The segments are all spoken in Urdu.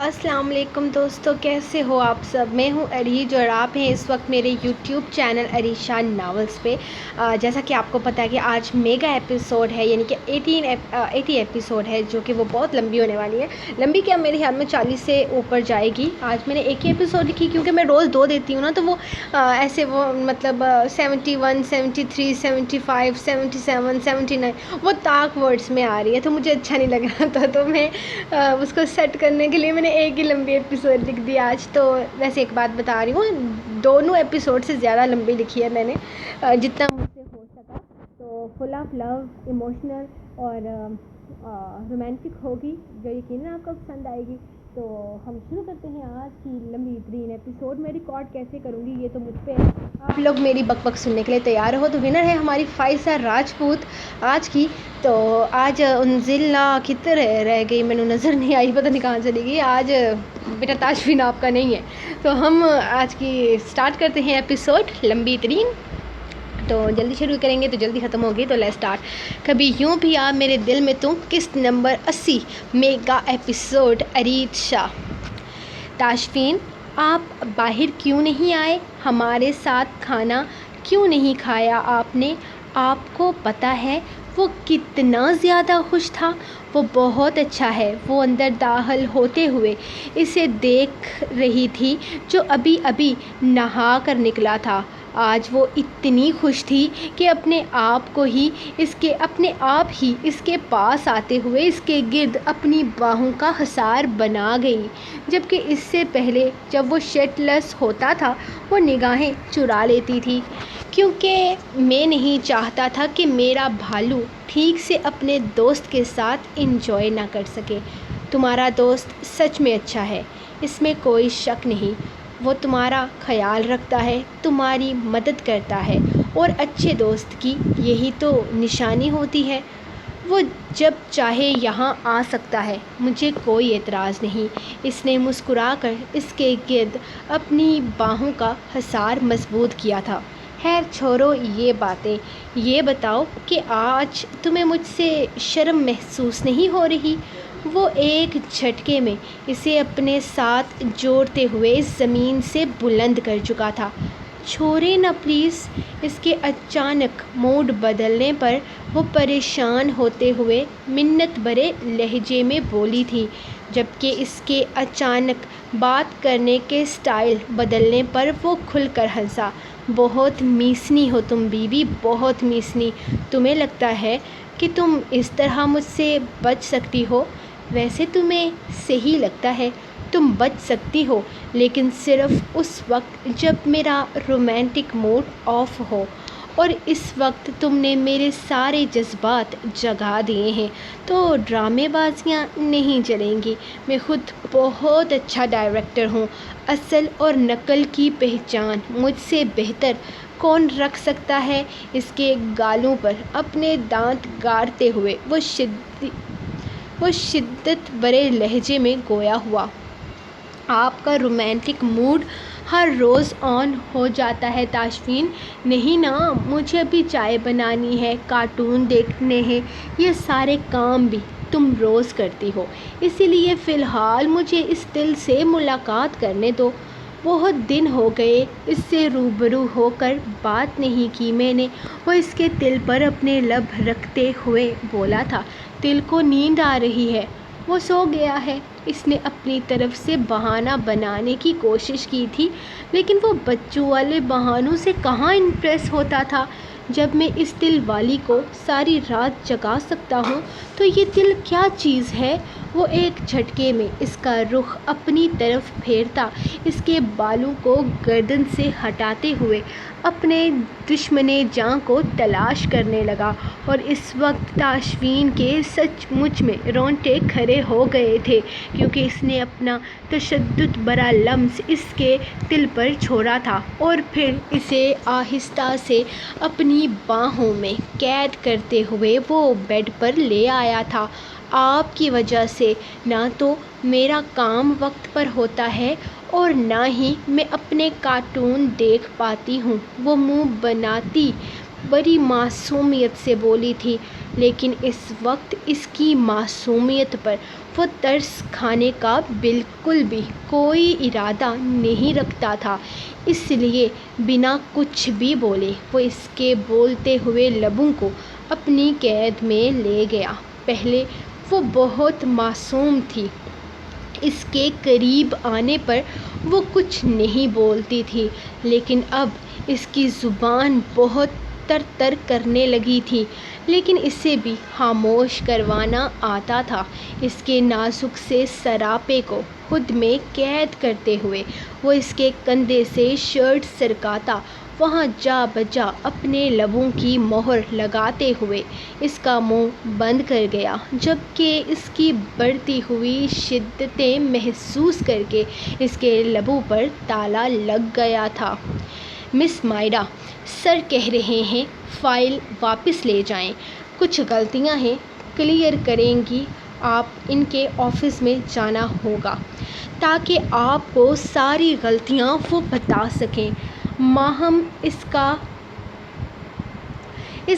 السلام علیکم دوستو، کیسے ہو آپ سب؟ میں ہوں عریج اور آپ ہیں اس وقت میرے یوٹیوب چینل عریشہ ناولز پہ۔ جیسا کہ آپ کو پتہ ہے کہ آج میگا ایپیسوڈ ہے، یعنی کہ 80 ایپیسوڈ ہے، جو کہ وہ بہت لمبی ہونے والی ہے۔ لمبی کیا، میرے خیال میں 40 سے اوپر جائے گی۔ آج میں نے ایک ہی ایپیسوڈ لکھی کیونکہ میں روز 2 دیتی ہوں نا، تو وہ ایسے وہ مطلب 71 73 75 77 79 وہ طاق ورڈس میں آ رہی ہے، تو مجھے اچھا نہیں لگ رہا تھا، تو میں اس کو سیٹ کرنے کے لیے میں نے ایک ہی لمبی ایپیسوڈ لکھ دی آج۔ تو ویسے ایک بات بتا رہی ہوں، دونوں ایپیسوڈ سے زیادہ لمبی لکھی ہے میں نے، جتنا مجھ سے ہو سکا۔ تو فل آف لو، ایموشنل اور رومانٹک ہوگی، جو یقیناً آپ کو پسند آئے گی۔ تو ہم شروع کرتے ہیں آج کی لمبی ترین ایپیسوڈ۔ میں ریکارڈ کیسے کروں گی یہ تو مجھ پہ ہے، آپ لوگ میری بک بک سننے کے لیے تیار ہو؟ تو ونر ہے ہماری فائزہ راجپوت آج کی۔ تو آج انزلہ کدھر رہ گئی، میں نے نظر نہیں آئی، پتہ نہیں کہاں چلی گئی۔ آج بیٹا تاشفین آپ کا نہیں ہے، تو ہم آج کی سٹارٹ کرتے ہیں ایپیسوڈ لمبی ترین۔ تو جلدی شروع کریں گے تو جلدی ختم ہوگی، تو لیٹس سٹارٹ۔ کبھی یوں بھی آ میرے دل میں تم، قسط نمبر 80، میگا ایپیسوڈ عریج شاہ۔ تاشفین، آپ باہر کیوں نہیں آئے؟ ہمارے ساتھ کھانا کیوں نہیں کھایا آپ نے؟ آپ کو پتہ ہے وہ کتنا زیادہ خوش تھا؟ وہ بہت اچھا ہے۔ وہ اندر داخل ہوتے ہوئے اسے دیکھ رہی تھی جو ابھی ابھی نہا کر نکلا تھا۔ آج وہ اتنی خوش تھی کہ اپنے آپ ہی اس کے پاس آتے ہوئے اس کے گرد اپنی باہوں کا حصار بنا گئی، جبکہ اس سے پہلے جب وہ شرٹ لیس ہوتا تھا وہ نگاہیں چرا لیتی تھی، کیونکہ میں نہیں چاہتا تھا کہ میرا بھالو ٹھیک سے اپنے دوست کے ساتھ انجوائے نہ کر سکے۔ تمہارا دوست سچ میں اچھا ہے، اس میں کوئی شک نہیں۔ وہ تمہارا خیال رکھتا ہے، تمہاری مدد کرتا ہے، اور اچھے دوست کی یہی تو نشانی ہوتی ہے۔ وہ جب چاہے یہاں آ سکتا ہے، مجھے کوئی اعتراض نہیں۔ اس نے مسکرا کر اس کے گرد اپنی باہوں کا حصار مضبوط کیا تھا۔ خیر چھوڑو یہ باتیں، یہ بتاؤ کہ آج تمہیں مجھ سے شرم محسوس نہیں ہو رہی؟ وہ ایک جھٹکے میں اسے اپنے ساتھ جوڑتے ہوئے زمین سے بلند کر چکا تھا۔ چھوڑیں نا پلیز۔ اس کے اچانک موڈ بدلنے پر وہ پریشان ہوتے ہوئے منت بھرے لہجے میں بولی تھی، جبکہ اس کے اچانک بات کرنے کے سٹائل بدلنے پر وہ کھل کر ہنسا۔ بہت میسنی ہو تم بیوی، بہت میسنی۔ تمہیں لگتا ہے کہ تم اس طرح مجھ سے بچ سکتی ہو؟ ویسے تمہیں صحیح لگتا ہے، تم بچ سکتی ہو، لیکن صرف اس وقت جب میرا رومانٹک موڈ آف ہو، اور اس وقت تم نے میرے سارے جذبات جگا دیے ہیں تو ڈرامے بازیاں نہیں چلیں گی۔ میں خود بہت اچھا ڈائریکٹر ہوں۔ اصل اور نقل کی پہچان مجھ سے بہتر کون رکھ سکتا ہے؟ اس کے گالوں پر اپنے دانت گاڑتے ہوئے وہ شدت بھرے لہجے میں گویا ہوا۔ آپ کا رومانٹک موڈ ہر روز آن ہو جاتا ہے تاشفین؟ نہیں نا، مجھے ابھی چائے بنانی ہے، کارٹون دیکھنے ہیں، یہ سارے کام بھی تم روز کرتی ہو، اسی لیے فی الحال مجھے اس دل سے ملاقات کرنے دو۔ بہت دن ہو گئے اس سے روبرو ہو کر بات نہیں کی میں نے، وہ اس کے دل پر اپنے لب رکھتے ہوئے بولا تھا۔ دل کو نیند آ رہی ہے، وہ سو گیا ہے۔ اس نے اپنی طرف سے بہانہ بنانے کی کوشش کی تھی، لیکن وہ بچوں والے بہانوں سے کہاں امپریس ہوتا تھا۔ جب میں اس دل والی کو ساری رات جگا سکتا ہوں تو یہ دل کیا چیز ہے؟ وہ ایک جھٹکے میں اس کا رخ اپنی طرف پھیرتا، اس کے بالوں کو گردن سے ہٹاتے ہوئے اپنے دشمن جاں کو تلاش کرنے لگا، اور اس وقت تاشفین کے سچ مچ میں رونگٹے کھڑے ہو گئے تھے، کیونکہ اس نے اپنا تشدد بھرا لمس اس کے دل پر چھوڑا تھا اور پھر اسے آہستہ سے اپنی باہوں میں قید کرتے ہوئے وہ بیڈ پر لے آیا تھا۔ آپ کی وجہ سے نہ تو میرا کام وقت پر ہوتا ہے اور نہ ہی میں اپنے کارٹون دیکھ پاتی ہوں، وہ منہ بناتی بڑی معصومیت سے بولی تھی، لیکن اس وقت اس کی معصومیت پر وہ ترس کھانے کا بالکل بھی کوئی ارادہ نہیں رکھتا تھا۔ اس لیے بنا کچھ بھی بولے وہ اس کے بولتے ہوئے لبوں کو اپنی قید میں لے گیا۔ پہلے وہ بہت معصوم تھی، اس کے قریب آنے پر وہ کچھ نہیں بولتی تھی، لیکن اب اس کی زبان بہت تر تر کرنے لگی تھی، لیکن اسے بھی خاموش کروانا آتا تھا۔ اس کے نازک سے سراپے کو خود میں قید کرتے ہوئے وہ اس کے کندھے سے شرٹ سرکاتا وہاں جا بجا اپنے لبوں کی مہر لگاتے ہوئے اس کا منہ بند کر گیا، جبکہ اس کی بڑھتی ہوئی شدتیں محسوس کر کے اس کے لبوں پر تالا لگ گیا تھا۔ مس مائرا، سر کہہ رہے ہیں فائل واپس لے جائیں، کچھ غلطیاں ہیں، کلیئر کریں گی۔ آپ ان کے آفس میں جانا ہوگا تاکہ آپ کو ساری غلطیاں وہ بتا سکیں۔ ماہم اس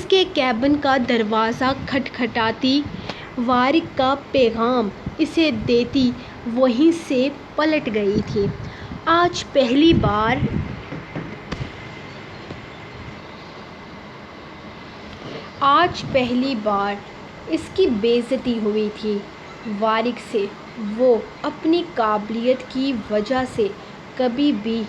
کے کیبن کا دروازہ کھٹکھٹاتی وارک کا پیغام اسے دیتی وہیں سے پلٹ گئی تھی۔ آج پہلی بار اس کی بے عزتی ہوئی تھی۔ وارک سے وہ اپنی قابلیت کی وجہ سے کبھی بھی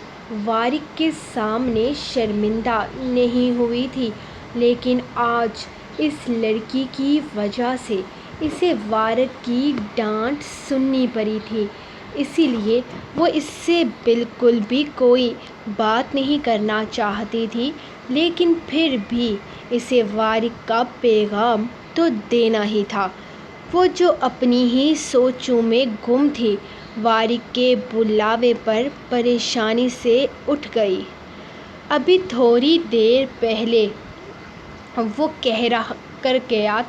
وارک کے سامنے شرمندہ نہیں ہوئی تھی، لیکن آج اس لڑکی کی وجہ سے اسے وارک کی ڈانٹ سننی پڑی تھی، اسی لیے وہ اس سے بالکل بھی کوئی بات نہیں کرنا چاہتی تھی، لیکن پھر بھی اسے وارک کا پیغام تو دینا ہی تھا۔ وہ جو اپنی ہی سوچوں میں گم تھی، وارک کے بلاوے پر پریشانی سے اٹھ گئی۔ ابھی تھوڑی دیر پہلے وہ کہہ کر گیا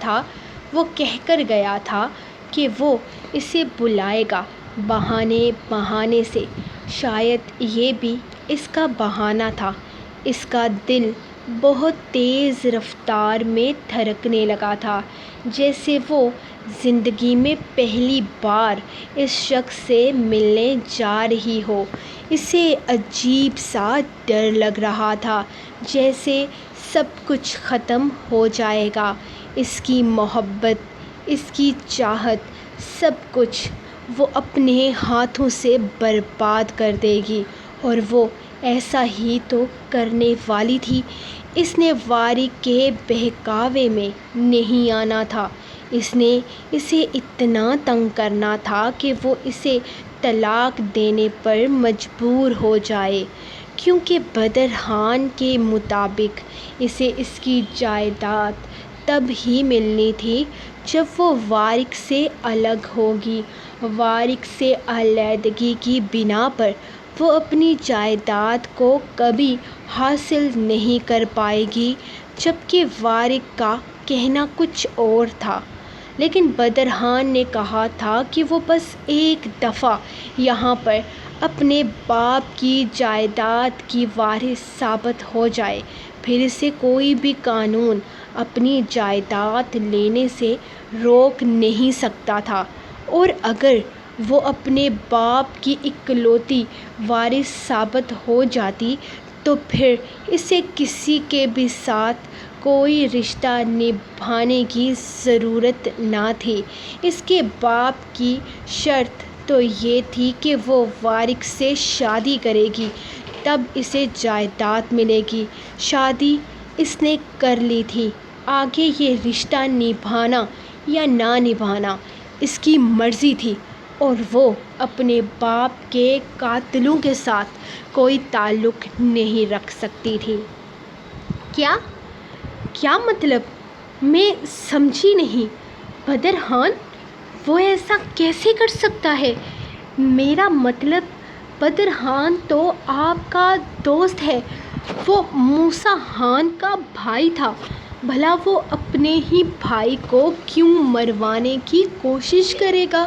تھا کہ وہ اسے بلائے گا، بہانے سے۔ شاید یہ بھی اس کا بہانہ تھا۔ اس کا دل بہت تیز رفتار میں دھڑکنے لگا تھا، جیسے وہ زندگی میں پہلی بار اس شخص سے ملنے جا رہی ہو۔ اسے عجیب سا ڈر لگ رہا تھا، جیسے سب کچھ ختم ہو جائے گا، اس کی محبت، اس کی چاہت، سب کچھ وہ اپنے ہاتھوں سے برباد کر دے گی، اور وہ ایسا ہی تو کرنے والی تھی۔ اس نے وارک کے بہکاوے میں نہیں آنا تھا، اس نے اسے اتنا تنگ کرنا تھا کہ وہ اسے طلاق دینے پر مجبور ہو جائے، کیونکہ بدرخان کے مطابق اسے اس کی جائیداد تب ہی ملنی تھی جب وہ وارک سے الگ ہوگی۔ وارک سے علیحدگی کی بنا پر وہ اپنی جائیداد کو کبھی حاصل نہیں کر پائے گی، جبکہ وارک کا کہنا کچھ اور تھا، لیکن بدرخان نے کہا تھا کہ وہ بس ایک دفعہ یہاں پر اپنے باپ کی جائیداد کی وارث ثابت ہو جائے، پھر اسے کوئی بھی قانون اپنی جائیداد لینے سے روک نہیں سکتا تھا، اور اگر وہ اپنے باپ کی اکلوتی وارث ثابت ہو جاتی تو پھر اسے کسی کے بھی ساتھ کوئی رشتہ نبھانے کی ضرورت نہ تھی۔ اس کے باپ کی شرط تو یہ تھی کہ وہ وارک سے شادی کرے گی، تب اسے جائیداد ملے گی۔ شادی اس نے کر لی تھی، آگے یہ رشتہ نبھانا یا نہ نبھانا اس کی مرضی تھی، اور وہ اپنے باپ کے قاتلوں کے ساتھ کوئی تعلق نہیں رکھ سکتی تھی۔ کیا مطلب؟ میں سمجھی نہیں۔ بدرخان، وہ ایسا کیسے کر سکتا ہے؟ میرا مطلب بدرخان تو آپ کا دوست ہے، وہ موسیٰ خان کا بھائی تھا، بھلا وہ اپنے ہی بھائی کو کیوں مروانے کی کوشش کرے گا؟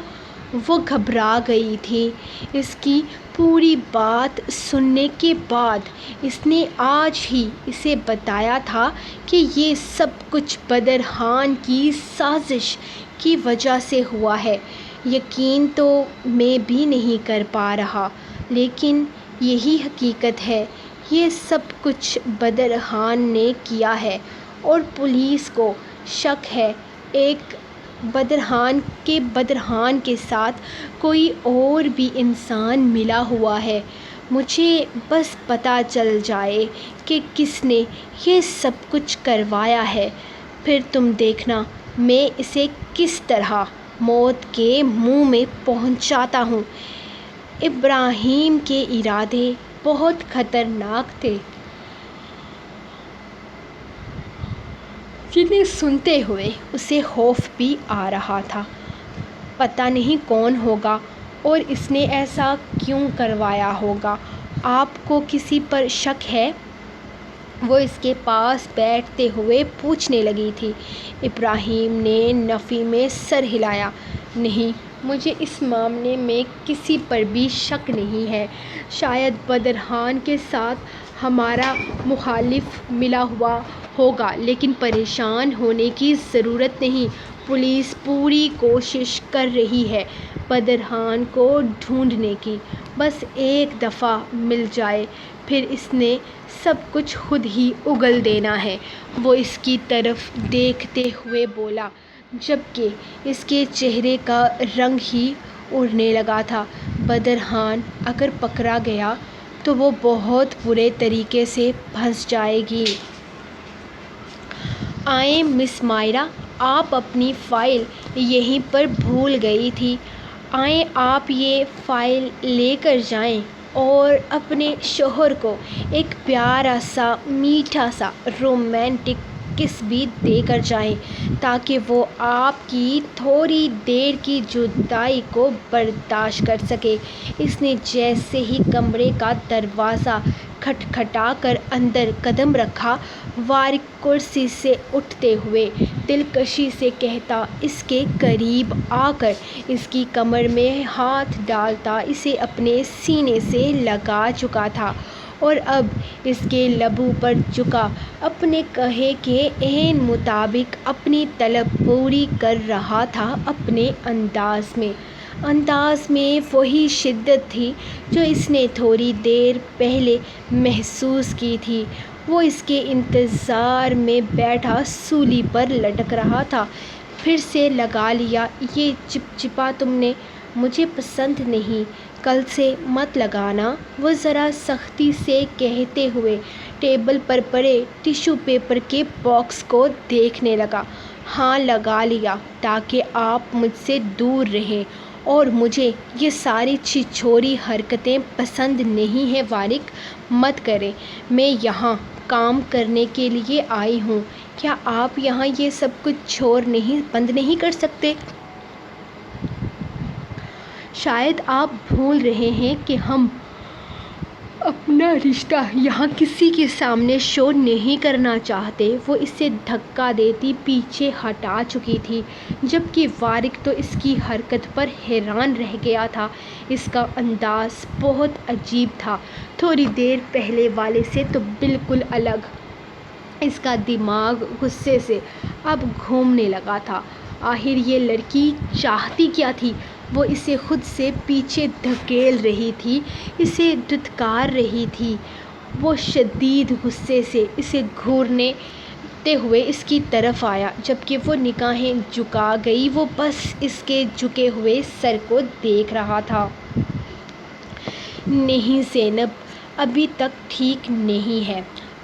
وہ گھبرا گئی تھی۔ اس کی پوری بات سننے کے بعد اس نے آج ہی اسے بتایا تھا کہ یہ سب کچھ بدرحان کی سازش کی وجہ سے ہوا ہے۔ یقین تو میں بھی نہیں کر پا رہا، لیکن یہی حقیقت ہے۔ یہ سب کچھ بدرحان نے کیا ہے اور پولیس کو شک ہے ایک بدرحان کے ساتھ کوئی اور بھی انسان ملا ہوا ہے۔ مجھے بس پتہ چل جائے کہ کس نے یہ سب کچھ کروایا ہے، پھر تم دیکھنا میں اسے کس طرح موت کے منہ میں پہنچاتا ہوں۔ ابراہیم کے ارادے بہت خطرناک تھے، جنہیں سنتے ہوئے اسے خوف بھی آ رہا تھا۔ پتہ نہیں کون ہوگا اور اس نے ایسا کیوں کروایا ہوگا۔ آپ کو کسی پر شک ہے؟ وہ اس کے پاس بیٹھتے ہوئے پوچھنے لگی تھی۔ ابراہیم نے نفی میں سر ہلایا۔ نہیں، مجھے اس معاملے میں کسی پر بھی شک نہیں ہے۔ شاید بدرحان کے ساتھ ہمارا مخالف ملا ہوا ہوگا، لیکن پریشان ہونے کی ضرورت نہیں۔ پولیس پوری کوشش کر رہی ہے بدرحان کو ڈھونڈنے کی۔ بس ایک دفعہ مل جائے، پھر اس نے سب کچھ خود ہی اگل دینا ہے۔ وہ اس کی طرف دیکھتے ہوئے بولا، جبکہ اس کے چہرے کا رنگ ہی اڑنے لگا تھا۔ بدرحان اگر پکڑا گیا تو وہ بہت برے طریقے سے پھنس جائے گی۔ آئیں مس مائرا، آپ اپنی فائل یہیں پر بھول گئی تھی۔ آئیں آپ یہ فائل لے کر جائیں اور اپنے شوہر کو ایک پیارا سا میٹھا سا رومانٹک کس بھی دے کر جائیں، تاکہ وہ آپ کی تھوڑی دیر کی جدائی کو برداشت کر سکے۔ اس نے جیسے ہی کمرے کا دروازہ کھٹکھٹا کر اندر قدم رکھا، وارث کرسی سے اٹھتے ہوئے دلکشی سے کہتا، اس کے قریب آ کر اس کی کمر میں ہاتھ ڈالتا اسے اپنے سینے سے لگا چکا تھا اور اب اس کے لبوں پر جھکا اپنے کہے کے عین مطابق اپنی طلب پوری کر رہا تھا، اپنے انداز میں وہی شدت تھی جو اس نے تھوڑی دیر پہلے محسوس کی تھی۔ وہ اس کے انتظار میں بیٹھا سولی پر لٹک رہا تھا۔ پھر سے لگا لیا یہ چپچپا تم نے؟ مجھے پسند نہیں، کل سے مت لگانا، وہ ذرا سختی سے کہتے ہوئے ٹیبل پر پڑے ٹیشو پیپر کے باکس کو دیکھنے لگا۔ ہاں لگا لیا، تاکہ آپ مجھ سے دور رہیں، اور مجھے یہ ساری چھچھوری حرکتیں پسند نہیں ہیں۔ وارث مت کریں، میں یہاں کام کرنے کے لیے آئی ہوں۔ کیا آپ یہاں یہ سب کچھ بند نہیں کر سکتے؟ شاید آپ بھول رہے ہیں کہ ہم اپنا رشتہ یہاں کسی کے سامنے شو نہیں کرنا چاہتے۔ وہ اسے دھکا دیتی پیچھے ہٹا چکی تھی، جبکہ وارث تو اس کی حرکت پر حیران رہ گیا تھا۔ اس کا انداز بہت عجیب تھا، تھوڑی دیر پہلے والے سے تو بالکل الگ۔ اس کا دماغ غصے سے اب گھومنے لگا تھا۔ آخر یہ لڑکی چاہتی کیا تھی؟ وہ اسے خود سے پیچھے دھکیل رہی تھی، اسے دھتکار رہی تھی۔ وہ شدید غصے سے اسے گھورتے ہوئے اس کی طرف آیا، جبکہ وہ نگاہیں جھکا گئی، وہ بس اس کے جھکے ہوئے سر کو دیکھ رہا تھا۔ نہیں زینب، ابھی تک ٹھیک نہیں ہے۔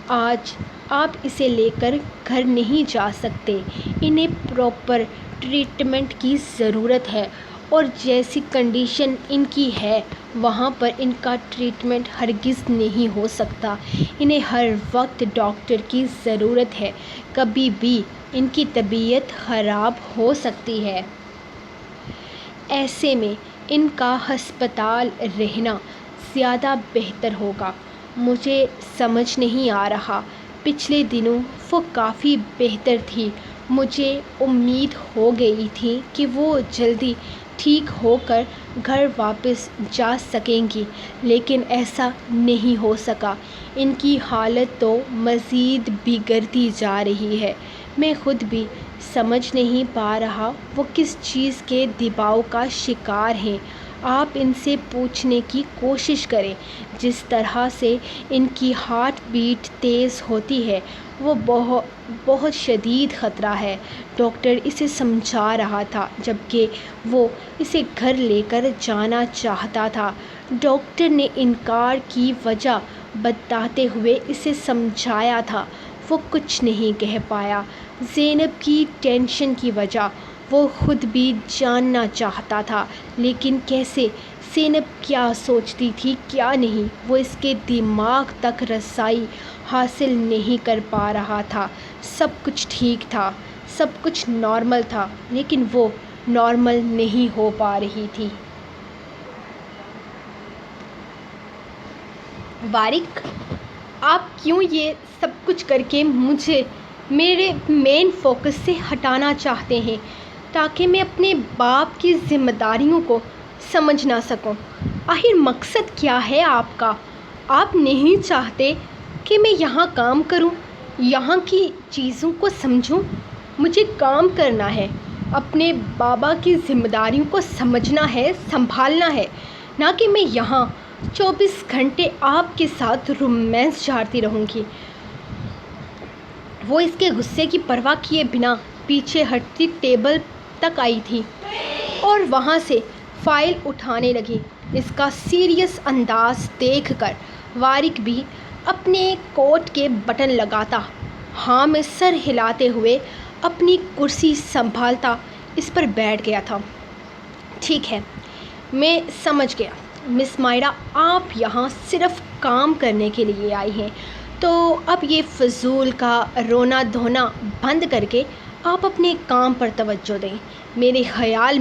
آج آپ اسے لے کر گھر نہیں جا سکتے، انہیں پراپر ٹریٹمنٹ کی ضرورت ہے، اور جیسی کنڈیشن ان کی ہے وہاں پر ان کا ٹریٹمنٹ ہرگز نہیں ہو سکتا۔ انہیں ہر وقت ڈاکٹر کی ضرورت ہے، کبھی بھی ان کی طبیعت خراب ہو سکتی ہے۔ ایسے میں ان کا ہسپتال رہنا زیادہ بہتر ہوگا۔ مجھے سمجھ نہیں آ رہا، پچھلے دنوں وہ کافی بہتر تھی، مجھے امید ہو گئی تھی کہ وہ جلدی ٹھیک ہو کر گھر واپس جا سکیں گی، لیکن ایسا نہیں ہو سکا۔ ان کی حالت تو مزید بگڑتی جا رہی ہے۔ میں خود بھی سمجھ نہیں پا رہا وہ کس چیز کے دباؤ کا شکار ہیں۔ آپ ان سے پوچھنے کی کوشش کریں۔ جس طرح سے ان کی ہارٹ بیٹ تیز ہوتی ہے وہ بہت شدید خطرہ ہے۔ ڈاکٹر اسے سمجھا رہا تھا جبکہ وہ اسے گھر لے کر جانا چاہتا تھا۔ ڈاکٹر نے انکار کی وجہ بتاتے ہوئے اسے سمجھایا تھا۔ وہ کچھ نہیں کہہ پایا۔ زینب کی ٹینشن کی وجہ وہ خود بھی جاننا چاہتا تھا، لیکن کیسے؟ زینب کیا سوچتی تھی کیا نہیں، وہ اس کے دماغ تک رسائی حاصل نہیں کر پا رہا تھا۔ سب کچھ ٹھیک تھا، سب کچھ نارمل تھا، لیکن وہ نارمل نہیں ہو پا رہی تھی۔ وارق، آپ کیوں یہ سب کچھ کر کے مجھے میرے مین فوکس سے ہٹانا چاہتے ہیں تاکہ میں اپنے باپ کی ذمہ داریوں کو سمجھ نہ سکوں؟ آخر مقصد کیا ہے آپ کا؟ آپ نہیں چاہتے کہ میں یہاں کام کروں، یہاں کی چیزوں کو سمجھوں؟ مجھے کام کرنا ہے، اپنے بابا کی ذمہ داریوں کو سمجھنا ہے، سنبھالنا ہے، نہ کہ میں یہاں 24 گھنٹے آپ کے ساتھ رومانس جھاڑتی رہوں گی۔ وہ اس کے غصے کی پرواہ کیے بنا پیچھے ہٹتی ٹیبل تک آئی تھی اور وہاں سے فائل اٹھانے لگی۔ اس کا سیریس انداز دیکھ کر وارق بھی اپنے کوٹ کے بٹن لگاتا، ہاں میں سر ہلاتے ہوئے اپنی کرسی سنبھالتا اس پر بیٹھ گیا تھا۔ ٹھیک ہے، میں سمجھ گیا مس مائرا، آپ یہاں صرف کام کرنے کے لیے آئی ہیں، تو اب یہ فضول کا رونا دھونا بند کر کے آپ اپنے کام پر توجہ دیں۔ میرے خیال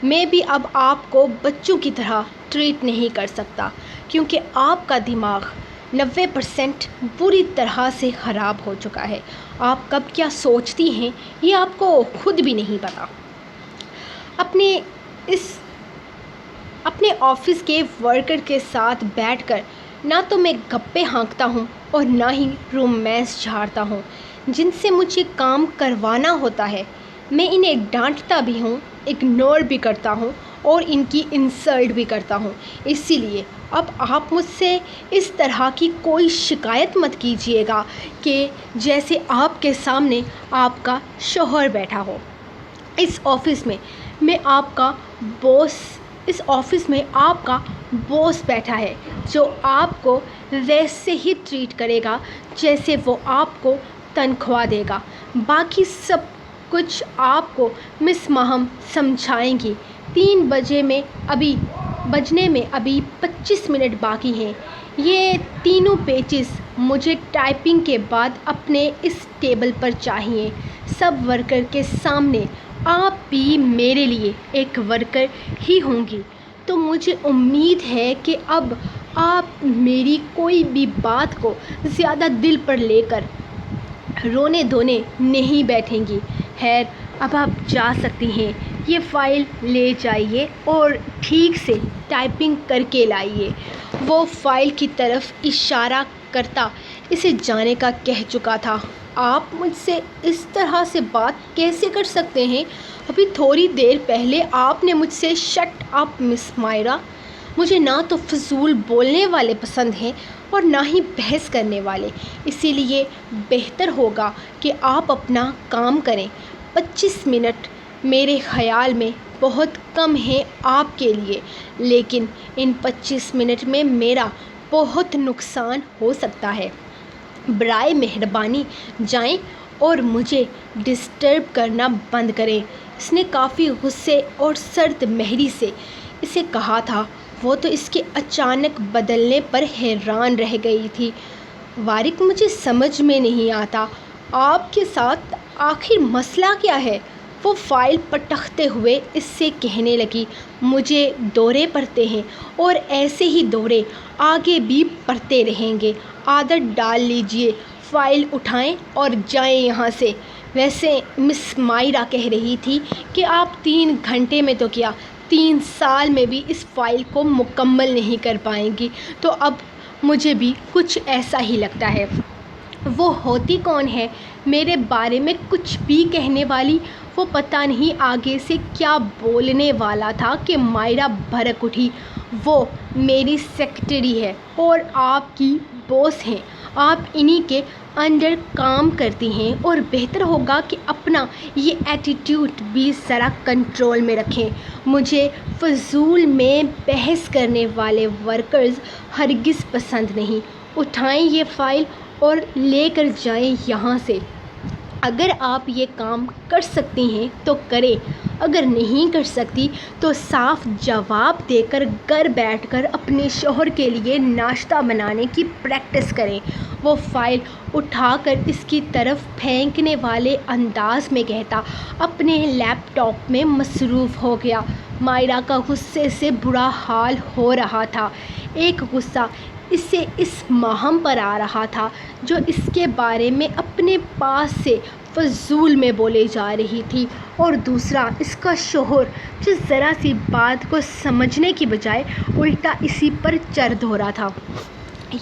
میں بھی اب آپ کو بچوں کی طرح ٹریٹ نہیں کر سکتا، کیونکہ آپ کا دماغ 90% بری طرح سے خراب ہو چکا ہے۔ آپ کب کیا سوچتی ہیں یہ آپ کو خود بھی نہیں پتا۔ اپنے آفس کے ورکر کے ساتھ بیٹھ کر نہ تو میں گپے ہانکتا ہوں اور نہ ہی رومانس جھاڑتا ہوں۔ جن سے مجھے کام کروانا ہوتا ہے میں انہیں ڈانٹتا بھی ہوں، اگنور بھی کرتا ہوں اور ان کی انسلٹ بھی کرتا ہوں۔ اسی لیے اب آپ مجھ سے اس طرح کی کوئی شکایت مت کیجیے گا کہ جیسے آپ کے سامنے آپ کا شوہر بیٹھا ہو۔ اس آفس میں آپ کا باس بیٹھا ہے جو آپ کو ویسے ہی ٹریٹ کرے گا جیسے وہ آپ کو تنخواہ دے گا۔ باقی سب کچھ آپ کو مس ماہم سمجھائیں گی۔ 3 بجنے میں ابھی 25 منٹ باقی ہیں۔ یہ تینوں پیجز مجھے ٹائپنگ کے بعد اپنے اس ٹیبل پر چاہیے، سب ورکر کے سامنے۔ آپ بھی میرے لیے ایک ورکر ہی ہوں گی، تو مجھے امید ہے کہ اب آپ میری کوئی بھی بات کو زیادہ دل پر لے کر رونے دھونے نہیں بیٹھیں گی۔ خیر، اب آپ جا سکتی ہیں۔ یہ فائل لے جائیے اور ٹھیک سے ٹائپنگ کر کے لائیے۔ وہ فائل کی طرف اشارہ کرتا اسے جانے کا کہہ چکا تھا۔ آپ مجھ سے اس طرح سے بات کیسے کر سکتے ہیں؟ ابھی تھوڑی دیر پہلے آپ نے مجھ سے شٹ اپ مس مائرا۔ مجھے نہ تو فضول بولنے والے پسند ہیں اور نہ ہی بحث کرنے والے، اسی لیے بہتر ہوگا کہ آپ اپنا کام کریں۔ 25 منٹ میرے خیال میں بہت کم ہیں آپ کے لیے، لیکن ان 25 منٹ میں میرا بہت نقصان ہو سکتا ہے۔ برائے مہربانی جائیں اور مجھے ڈسٹرب کرنا بند کریں۔ اس نے کافی غصے اور سرد مہری سے اسے کہا تھا۔ وہ تو اس کے اچانک بدلنے پر حیران رہ گئی تھی۔ وارق، مجھے سمجھ میں نہیں آتا آپ کے ساتھ آخر مسئلہ کیا ہے؟ وہ فائل پٹکتے ہوئے اس سے کہنے لگی، مجھے دورے پڑتے ہیں اور ایسے ہی دورے آگے بھی پڑتے رہیں گے۔ عادت ڈال لیجئے، فائل اٹھائیں اور جائیں یہاں سے۔ ویسے مس مائرا کہہ رہی تھی کہ آپ 3 گھنٹے میں تو کیا 3 سال میں بھی اس فائل کو مکمل نہیں کر پائیں گی۔ تو اب مجھے بھی کچھ ایسا ہی لگتا ہے۔ وہ ہوتی کون ہے میرے بارے میں کچھ بھی کہنے والی؟ وہ پتہ نہیں آگے سے کیا بولنے والا تھا کہ مائرا بھڑک اٹھی۔ وہ میری سیکرٹری ہے اور آپ کی باس ہیں، آپ انہی کے انڈر کام کرتی ہیں، اور بہتر ہوگا کہ اپنا یہ ایٹیٹیوڈ بھی ذرا کنٹرول میں رکھیں۔ مجھے فضول میں بحث کرنے والے ورکرز ہرگز پسند نہیں۔ اٹھائیں یہ فائل اور لے کر جائیں یہاں سے۔ اگر آپ یہ کام کر سکتی ہیں تو کریں، اگر نہیں کر سکتی تو صاف جواب دے کر گھر بیٹھ کر اپنے شوہر کے لیے ناشتہ بنانے کی پریکٹس کریں۔ وہ فائل اٹھا کر اس کی طرف پھینکنے والے انداز میں کہتا اپنے لیپ ٹاپ میں مصروف ہو گیا۔ مائرا کا غصے سے برا حال ہو رہا تھا۔ ایک غصہ اسے اس مہم پر آ رہا تھا جو اس کے بارے میں اپنے پاس سے فضول میں بولے جا رہی تھی، اور دوسرا اس کا شوہر جو ذرا سی بات کو سمجھنے کی بجائے الٹا اسی پر چڑھ دھورا تھا۔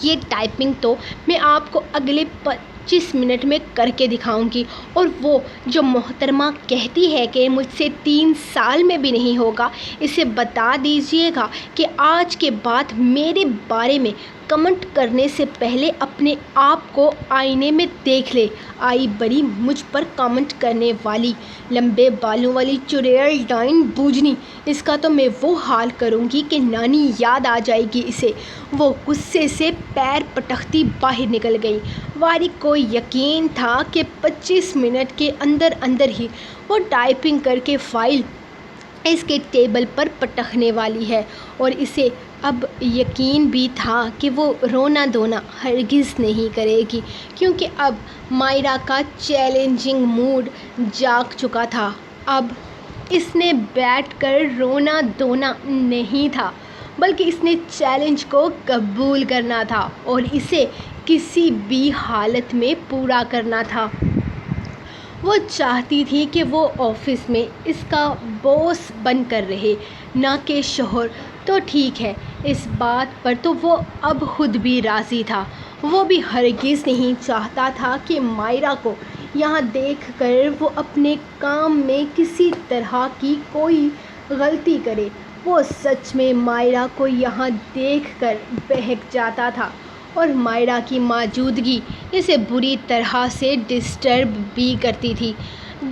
یہ ٹائپنگ تو میں آپ کو اگلے 25 منٹ میں کر کے دکھاؤں گی، اور وہ جو محترمہ کہتی ہے کہ مجھ سے 3 سال میں بھی نہیں ہوگا، اسے بتا دیجیے گا کہ آج کے بعد میرے بارے میں کمنٹ کرنے سے پہلے اپنے آپ کو آئینے میں دیکھ لے۔ آئی بڑی مجھ پر کمنٹ کرنے والی لمبے بالوں والی چڑیل ڈائن بوجنی، اس کا تو میں وہ حال کروں گی کہ نانی یاد آ جائے گی اسے۔ وہ غصے سے پیر پٹکتی باہر نکل گئی۔ واری کو یقین تھا کہ 25 منٹ کے اندر اندر ہی وہ ٹائپنگ کر کے فائل اس کے ٹیبل پر پٹکنے والی ہے، اور اسے اب یقین بھی تھا کہ وہ رونا دھونا ہرگز نہیں کرے گی، کیونکہ اب مائرا کا چیلنجنگ موڈ جاگ چکا تھا۔ اب اس نے بیٹھ کر رونا دھونا نہیں تھا، بلکہ اس نے چیلنج کو قبول کرنا تھا اور اسے کسی بھی حالت میں پورا کرنا تھا۔ وہ چاہتی تھی کہ وہ آفس میں اس کا باس بن کر رہے، نہ کہ شوہر۔ تو ٹھیک ہے، اس بات پر تو وہ اب خود بھی راضی تھا۔ وہ بھی ہرگز نہیں چاہتا تھا کہ مائرا کو یہاں دیکھ کر وہ اپنے کام میں کسی طرح کی کوئی غلطی کرے۔ وہ سچ میں مائرا کو یہاں دیکھ کر بہک جاتا تھا، اور مائرا کی موجودگی اسے بری طرح سے ڈسٹرب بھی کرتی تھی۔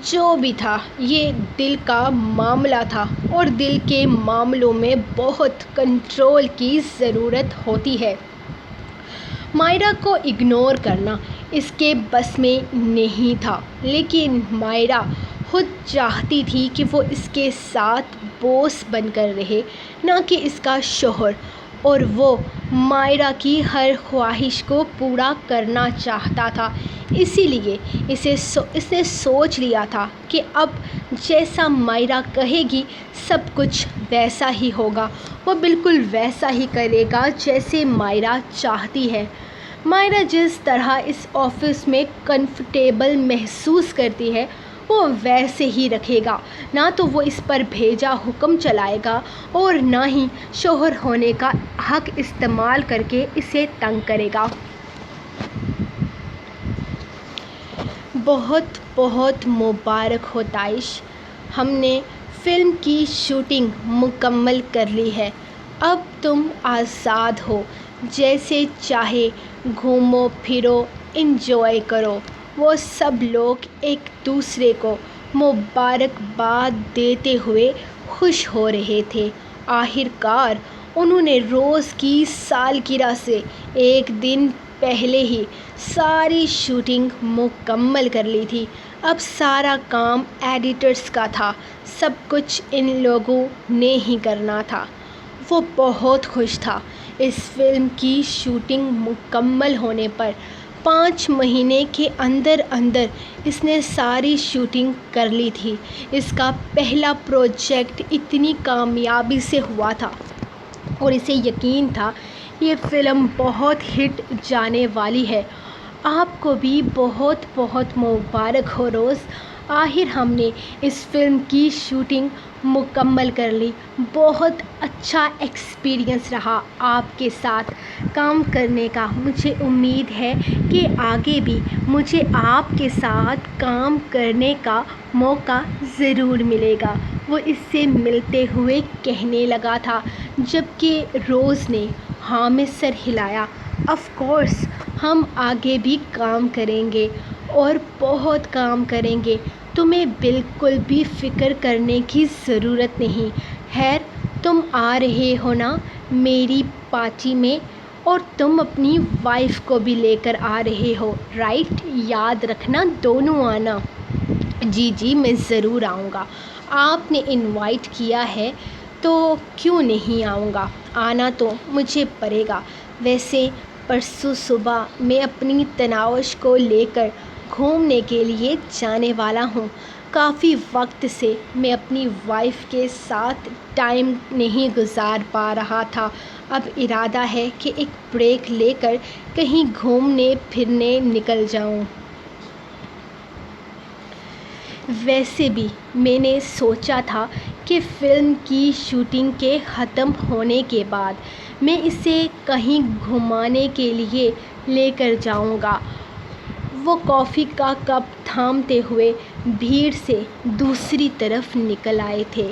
جو بھی تھا، یہ دل کا معاملہ تھا، اور دل کے معاملوں میں بہت کنٹرول کی ضرورت ہوتی ہے۔ مائرا کو اگنور کرنا اس کے بس میں نہیں تھا، لیکن مائرا خود چاہتی تھی کہ وہ اس کے ساتھ باس بن کر رہے، نہ کہ اس کا شوہر، اور وہ مائرا کی ہر خواہش کو پورا کرنا چاہتا تھا۔ اسی لیے اس نے سوچ لیا تھا کہ اب جیسا مائرا کہے گی سب کچھ ویسا ہی ہوگا۔ وہ بالکل ویسا ہی کرے گا جیسے مائرا چاہتی ہے۔ مائرا جس طرح اس آفس میں کنفرٹیبل محسوس کرتی ہے، وہ ویسے ہی رکھے گا۔ نہ تو وہ اس پر بھیجا حکم چلائے گا، اور نہ ہی شوہر ہونے کا حق استعمال کر کے اسے تنگ کرے گا۔ بہت بہت مبارک ہو طائش، ہم نے فلم کی شوٹنگ مکمل کر لی ہے۔ اب تم آزاد ہو، جیسے چاہے گھومو پھرو، انجوائے کرو۔ وہ سب لوگ ایک دوسرے کو مبارکباد دیتے ہوئے خوش ہو رہے تھے۔ آخر کار انہوں نے روز کی سالگرہ سے ایک دن پہلے ہی ساری شوٹنگ مکمل کر لی تھی۔ اب سارا کام ایڈیٹرز کا تھا، سب کچھ ان لوگوں نے ہی کرنا تھا۔ وہ بہت خوش تھا۔ اس فلم کی شوٹنگ مکمل ہونے پر 5 مہینے کے اندر اندر اس نے ساری شوٹنگ کر لی تھی۔ اس کا پہلا پروجیکٹ اتنی کامیابی سے ہوا تھا، اور اسے یقین تھا یہ فلم بہت ہٹ جانے والی ہے۔ آپ کو بھی بہت بہت مبارک ہو روز، آخر ہم نے اس فلم کی شوٹنگ مکمل کر لی۔ بہت اچھا ایکسپیرئنس رہا آپ کے ساتھ کام کرنے کا۔ مجھے امید ہے کہ آگے بھی مجھے آپ کے ساتھ کام کرنے کا موقع ضرور ملے گا، وہ اس سے ملتے ہوئے کہنے لگا تھا، جبکہ روز نے ہاں میں سر ہلایا۔ آف کورس ہم آگے بھی کام کریں گے اور بہت کام کریں گے، تمہیں بالکل بھی فکر کرنے کی ضرورت نہیں۔ خیر تم آ رہے ہو نا میری پارٹی میں، اور تم اپنی وائف کو بھی لے کر آ رہے ہو رائٹ؟ یاد رکھنا دونوں آنا۔ جی جی میں ضرور آؤں گا، آپ نے انوائٹ کیا ہے تو کیوں نہیں آؤں گا، آنا تو مجھے پڑے گا۔ ویسے پرسوں صبح میں اپنی تناوش کو لے کر گھومنے کے لیے جانے والا ہوں۔ کافی وقت سے میں اپنی وائف کے ساتھ ٹائم نہیں گزار پا رہا تھا، اب ارادہ ہے کہ ایک بریک لے کر کہیں گھومنے پھرنے نکل جاؤں۔ ویسے بھی میں نے سوچا تھا کہ فلم کی شوٹنگ کے ختم ہونے کے بعد میں اسے کہیں گھمانے کے لیے لے کر جاؤں گا۔ وہ کافی کا کپ تھامتے ہوئے بھیڑ سے دوسری طرف نکل آئے تھے۔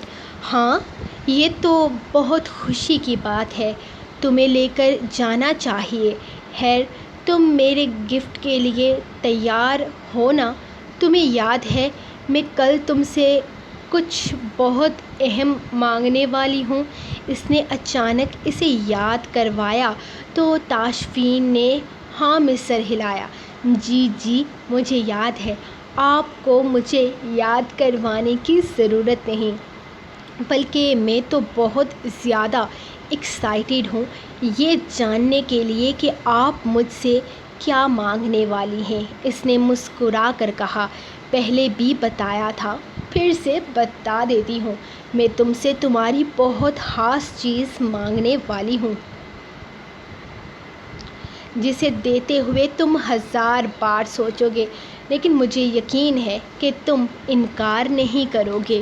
ہاں یہ تو بہت خوشی کی بات ہے، تمہیں لے کر جانا چاہیے۔ خیر تم میرے گفٹ کے لیے تیار ہو نا؟ تمہیں یاد ہے میں کل تم سے کچھ بہت اہم مانگنے والی ہوں؟ اس نے اچانک اسے یاد کروایا تو تاشفین نے ہاں میں سر ہلایا۔ جی جی مجھے یاد ہے، آپ کو مجھے یاد کروانے کی ضرورت نہیں، بلکہ میں تو بہت زیادہ ایکسائٹیڈ ہوں یہ جاننے کے لیے کہ آپ مجھ سے کیا مانگنے والی ہیں۔ اس نے مسکرا کر کہا، پہلے بھی بتایا تھا، پھر سے بتا دیتی ہوں، میں تم سے تمہاری بہت خاص چیز مانگنے والی ہوں، جسے دیتے ہوئے تم 1000 بار سوچو گے، لیکن مجھے یقین ہے کہ تم انکار نہیں کرو گے۔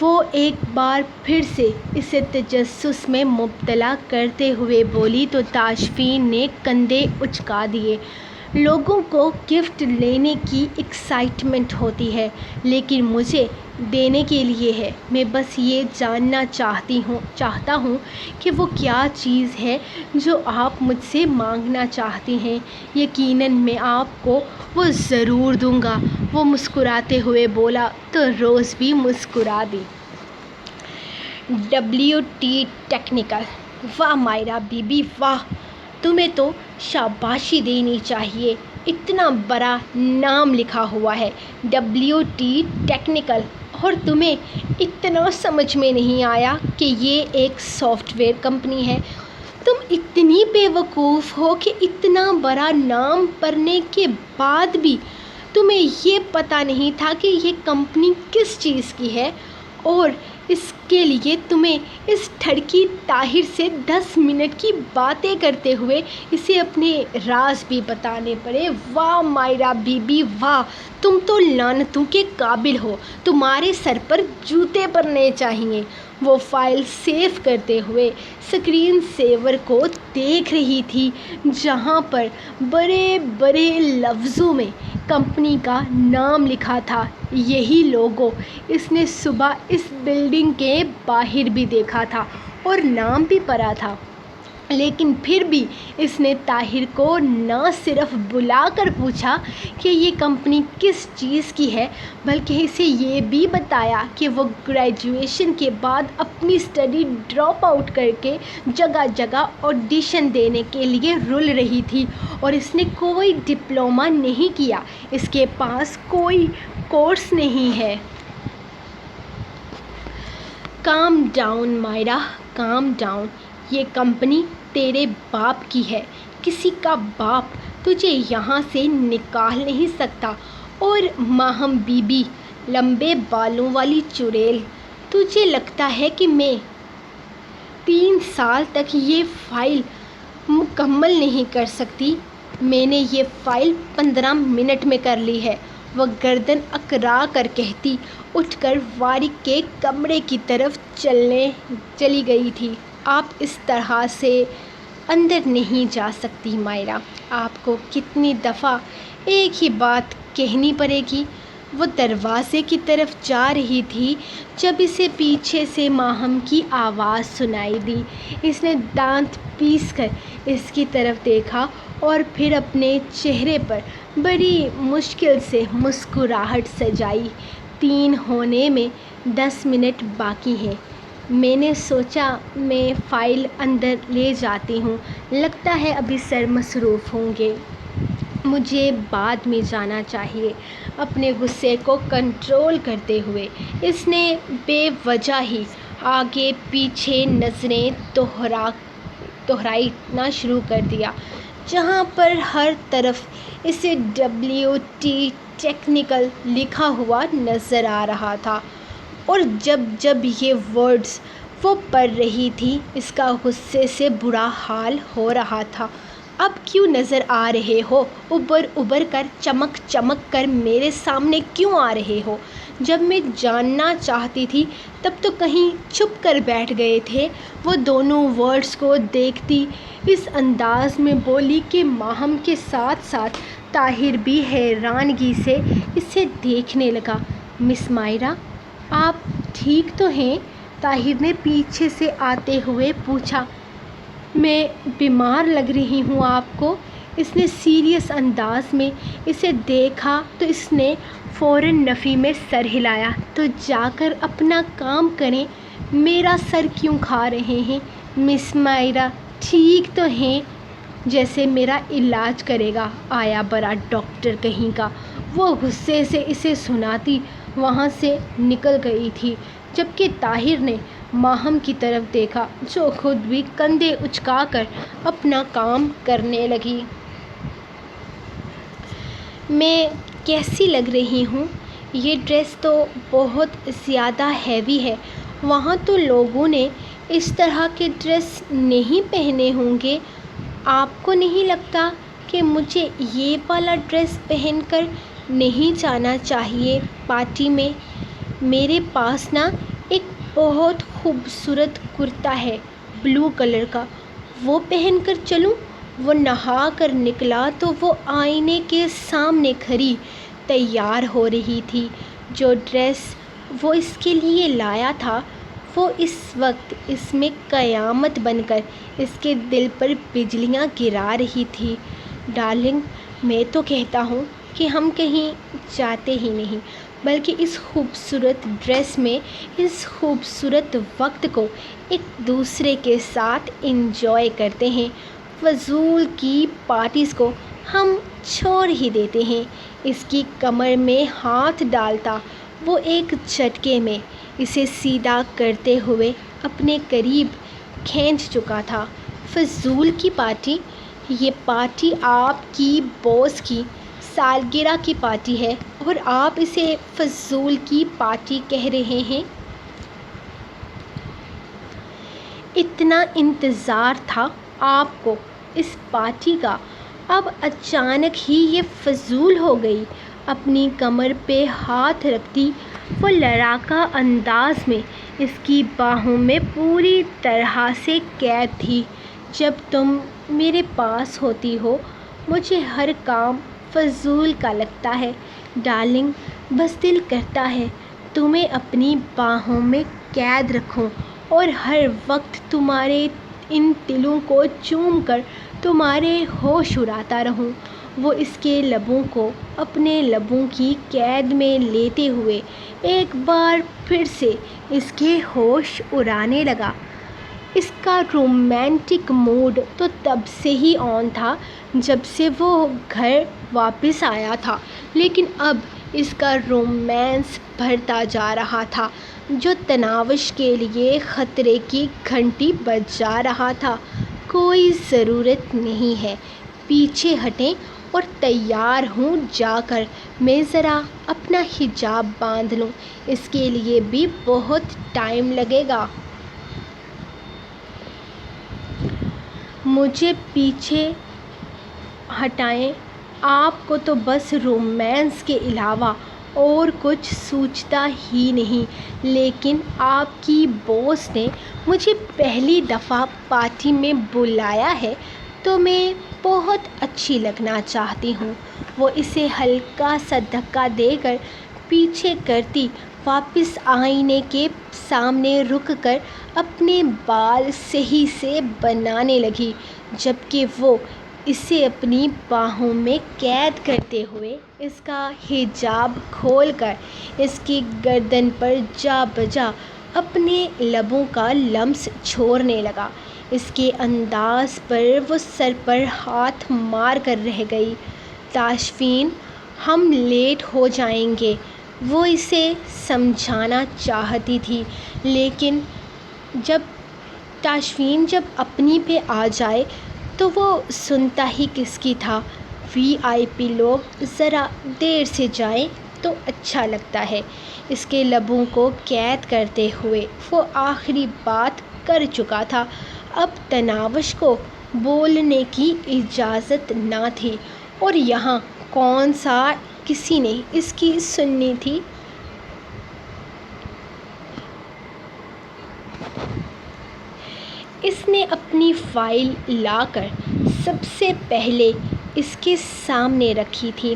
وہ ایک بار پھر سے اسے تجسس میں مبتلا کرتے ہوئے بولی تو تاشفین نے کندھے اچکا دیے۔ لوگوں کو گفٹ لینے کی ایکسائٹمنٹ ہوتی ہے، لیکن مجھے دینے کے لیے ہے۔ میں بس یہ جاننا چاہتا ہوں کہ وہ کیا چیز ہے جو آپ مجھ سے مانگنا چاہتی ہیں۔ یقیناً میں آپ کو وہ ضرور دوں گا، وہ مسکراتے ہوئے بولا تو روز بھی مسکرا دی۔ WT ٹیکنیکل، واہ مائرا بی بی واہ، تمہیں تو شاباشی دینی چاہیے، اتنا بڑا نام لکھا ہوا ہے WT ٹیکنیکل، اور تمہیں اتنا سمجھ میں نہیں آیا کہ یہ ایک سافٹ ویئر کمپنی ہے؟ تم اتنی بے وقوف ہو کہ اتنا بڑا نام پڑھنے کے بعد بھی تمہیں یہ پتہ نہیں تھا کہ یہ کمپنی کس چیز کی ہے، اور اس کے لیے تمہیں اس ٹھڑکی طاہر سے 10 منٹ کی باتیں کرتے ہوئے اسے اپنے راز بھی بتانے پڑے۔ واہ مائرا بی بی واہ، تم تو لعنتوں کے قابل ہو، تمہارے سر پر جوتے پڑنے چاہیے۔ وہ فائل سیو کرتے ہوئے اسکرین سیور کو دیکھ رہی تھی، جہاں پر بڑے بڑے لفظوں میں کمپنی کا نام لکھا تھا۔ یہی لوگو اس نے صبح اس بلڈنگ کے باہر بھی دیکھا تھا اور نام بھی پڑھا تھا، لیکن پھر بھی اس نے طاہر کو نہ صرف بلا کر پوچھا کہ یہ کمپنی کس چیز کی ہے، بلکہ اسے یہ بھی بتایا کہ وہ گریجویشن کے بعد اپنی اسٹڈی ڈراپ آؤٹ کر کے جگہ جگہ آڈیشن دینے کے لیے رل رہی تھی، اور اس نے کوئی ڈپلومہ نہیں کیا، اس کے پاس کوئی کورس نہیں ہے۔ Calm down Maira, calm down, یہ کمپنی تیرے باپ کی ہے، کسی کا باپ تجھے یہاں سے نکال نہیں سکتا۔ اور ماہم بی بی، لمبے بالوں والی چڑیل، تجھے لگتا ہے کہ میں 3 سال تک یہ فائل مکمل نہیں کر سکتی؟ میں نے یہ فائل 15 منٹ میں کر لی ہے، وہ گردن اکڑا کر کہتی، اٹھ کر وارق کے کمرے کی طرف چلی گئی تھی۔ آپ اس طرح سے اندر نہیں جا سکتی مائرہ، آپ کو کتنی دفعہ ایک ہی بات کہنی پڑے گی۔ وہ دروازے کی طرف جا رہی تھی جب اسے پیچھے سے ماہم کی آواز سنائی دی۔ اس نے دانت پیس کر اس کی طرف دیکھا اور پھر اپنے چہرے پر بڑی مشکل سے مسکراہٹ سجائی۔ 3 ہونے میں 10 منٹ باقی ہیں۔ میں نے سوچا میں فائل اندر لے جاتی ہوں، لگتا ہے ابھی سر مصروف ہوں گے، مجھے بعد میں جانا چاہیے۔ اپنے غصے کو کنٹرول کرتے ہوئے اس نے بے وجہ ہی آگے پیچھے نظریں دہرانا شروع کر دیا، جہاں پر ہر طرف اسے WT ٹیکنیکل لکھا ہوا نظر آ رہا تھا، اور جب جب یہ ورڈز وہ پڑھ رہی تھی اس کا غصے سے برا حال ہو رہا تھا۔ اب کیوں نظر آ رہے ہو؟ ابھر کر چمک کر میرے سامنے کیوں آ رہے ہو؟ جب میں جاننا چاہتی تھی تب تو کہیں چھپ کر بیٹھ گئے تھے۔ وہ دونوں ورڈز کو دیکھتی اس انداز میں بولی کہ ماہم کے ساتھ ساتھ طاہر بھی حیرانگی سے اسے دیکھنے لگا۔ مس مائرہ، آپ ٹھیک تو ہیں؟ طاہر نے پیچھے سے آتے ہوئے پوچھا۔ میں بیمار لگ رہی ہوں آپ کو؟ اس نے سیریس انداز میں اسے دیکھا تو اس نے فوراً نفی میں سر ہلایا۔ تو جا کر اپنا کام کریں، میرا سر کیوں کھا رہے ہیں؟ مس مائرہ ٹھیک تو ہیں؟ جیسے میرا علاج کرے گا آیا بڑا ڈاکٹر کہیں کا۔ وہ غصے سے اسے سناتی وہاں سے نکل گئی تھی، جبکہ طاہر نے ماہم کی طرف دیکھا جو خود بھی کندھے اچکا کر اپنا کام کرنے لگی۔ میں کیسی لگ رہی ہوں؟ یہ ڈریس تو بہت زیادہ ہیوی ہے۔ وہاں تو لوگوں نے اس طرح کے ڈریس نہیں پہنے ہوں گے۔ آپ کو نہیں لگتا کہ مجھے یہ والا ڈریس پہن کر نہیں جانا چاہیے پارٹی میں؟ میرے پاس نا ایک بہت خوبصورت کرتا ہے بلو کلر کا، وہ پہن کر چلوں؟ وہ نہا کر نکلا تو وہ آئینے کے سامنے کھڑی تیار ہو رہی تھی۔ جو ڈریس وہ اس کے لیے لایا تھا وہ اس وقت اس میں قیامت بن کر اس کے دل پر بجلیاں گرا رہی تھی۔ ڈارلنگ، میں تو کہتا ہوں کہ ہم کہیں جاتے ہی نہیں، بلکہ اس خوبصورت ڈریس میں اس خوبصورت وقت کو ایک دوسرے کے ساتھ انجوائے کرتے ہیں۔ فضول کی پارٹیز کو ہم چھوڑ ہی دیتے ہیں۔ اس کی کمر میں ہاتھ ڈالتا وہ ایک جھٹکے میں اسے سیدھا کرتے ہوئے اپنے قریب کھینچ چکا تھا۔ فضول کی پارٹی؟ یہ پارٹی آپ کی باس کی سالگرہ کی پارٹی ہے اور آپ اسے فضول کی پارٹی کہہ رہے ہیں؟ اتنا انتظار تھا آپ کو اس پارٹی کا، اب اچانک ہی یہ فضول ہو گئی۔ اپنی کمر پہ ہاتھ رکھتی وہ لڑاکا انداز میں اس کی باہوں میں پوری طرح سے قید تھی۔ جب تم میرے پاس ہوتی ہو مجھے ہر کام فضول کا لگتا ہے ڈارلنگ، بس دل کرتا ہے تمہیں اپنی باہوں میں قید رکھوں اور ہر وقت تمہارے ان تلوں کو چوم کر تمہارے ہوش اڑاتا رہوں۔ وہ اس کے لبوں کو اپنے لبوں کی قید میں لیتے ہوئے ایک بار پھر سے اس کے ہوش اڑانے لگا۔ اس کا رومانٹک موڈ تو تب سے ہی آن تھا جب سے وہ گھر واپس آیا تھا، لیکن اب اس کا رومانس بڑھتا جا رہا تھا، جو تناوش کے لیے خطرے کی گھنٹی بجا رہا تھا۔ کوئی ضرورت نہیں ہے، پیچھے ہٹیں اور تیار ہوں جا کر میں ذرا اپنا حجاب باندھ لوں، اس کے لیے بھی بہت ٹائم لگے گا۔ مجھے پیچھے ہٹائیں، آپ کو تو بس رومانس کے علاوہ اور کچھ سوچتا ہی نہیں، لیکن آپ کی باس نے مجھے پہلی دفعہ پارٹی میں بلایا ہے تو میں بہت اچھی لگنا چاہتی ہوں۔ وہ اسے ہلکا سا دھکا دے کر پیچھے کرتی واپس آئینے کے سامنے رک کر اپنے بال صحیح سے بنانے لگی، جبکہ وہ اسے اپنی باہوں میں قید کرتے ہوئے اس کا حجاب کھول کر اس کی گردن پر جا بجا اپنے لبوں کا لمس چھوڑنے لگا۔ اس کے انداز پر وہ سر پر ہاتھ مار کر رہ گئی۔ تاشفین، ہم لیٹ ہو جائیں گے، وہ اسے سمجھانا چاہتی تھی، لیکن تاشفین جب اپنی پہ آ جائے تو وہ سنتا ہی کس کی تھا۔ VIP لوگ ذرا دیر سے جائیں تو اچھا لگتا ہے۔ اس کے لبوں کو قید کرتے ہوئے وہ آخری بات کر چکا تھا، اب تناوش کو بولنے کی اجازت نہ تھی، اور یہاں کون سا کسی نے اس کی سننی تھی۔ اس نے اپنی فائل لا کر سب سے پہلے اس کے سامنے رکھی تھی،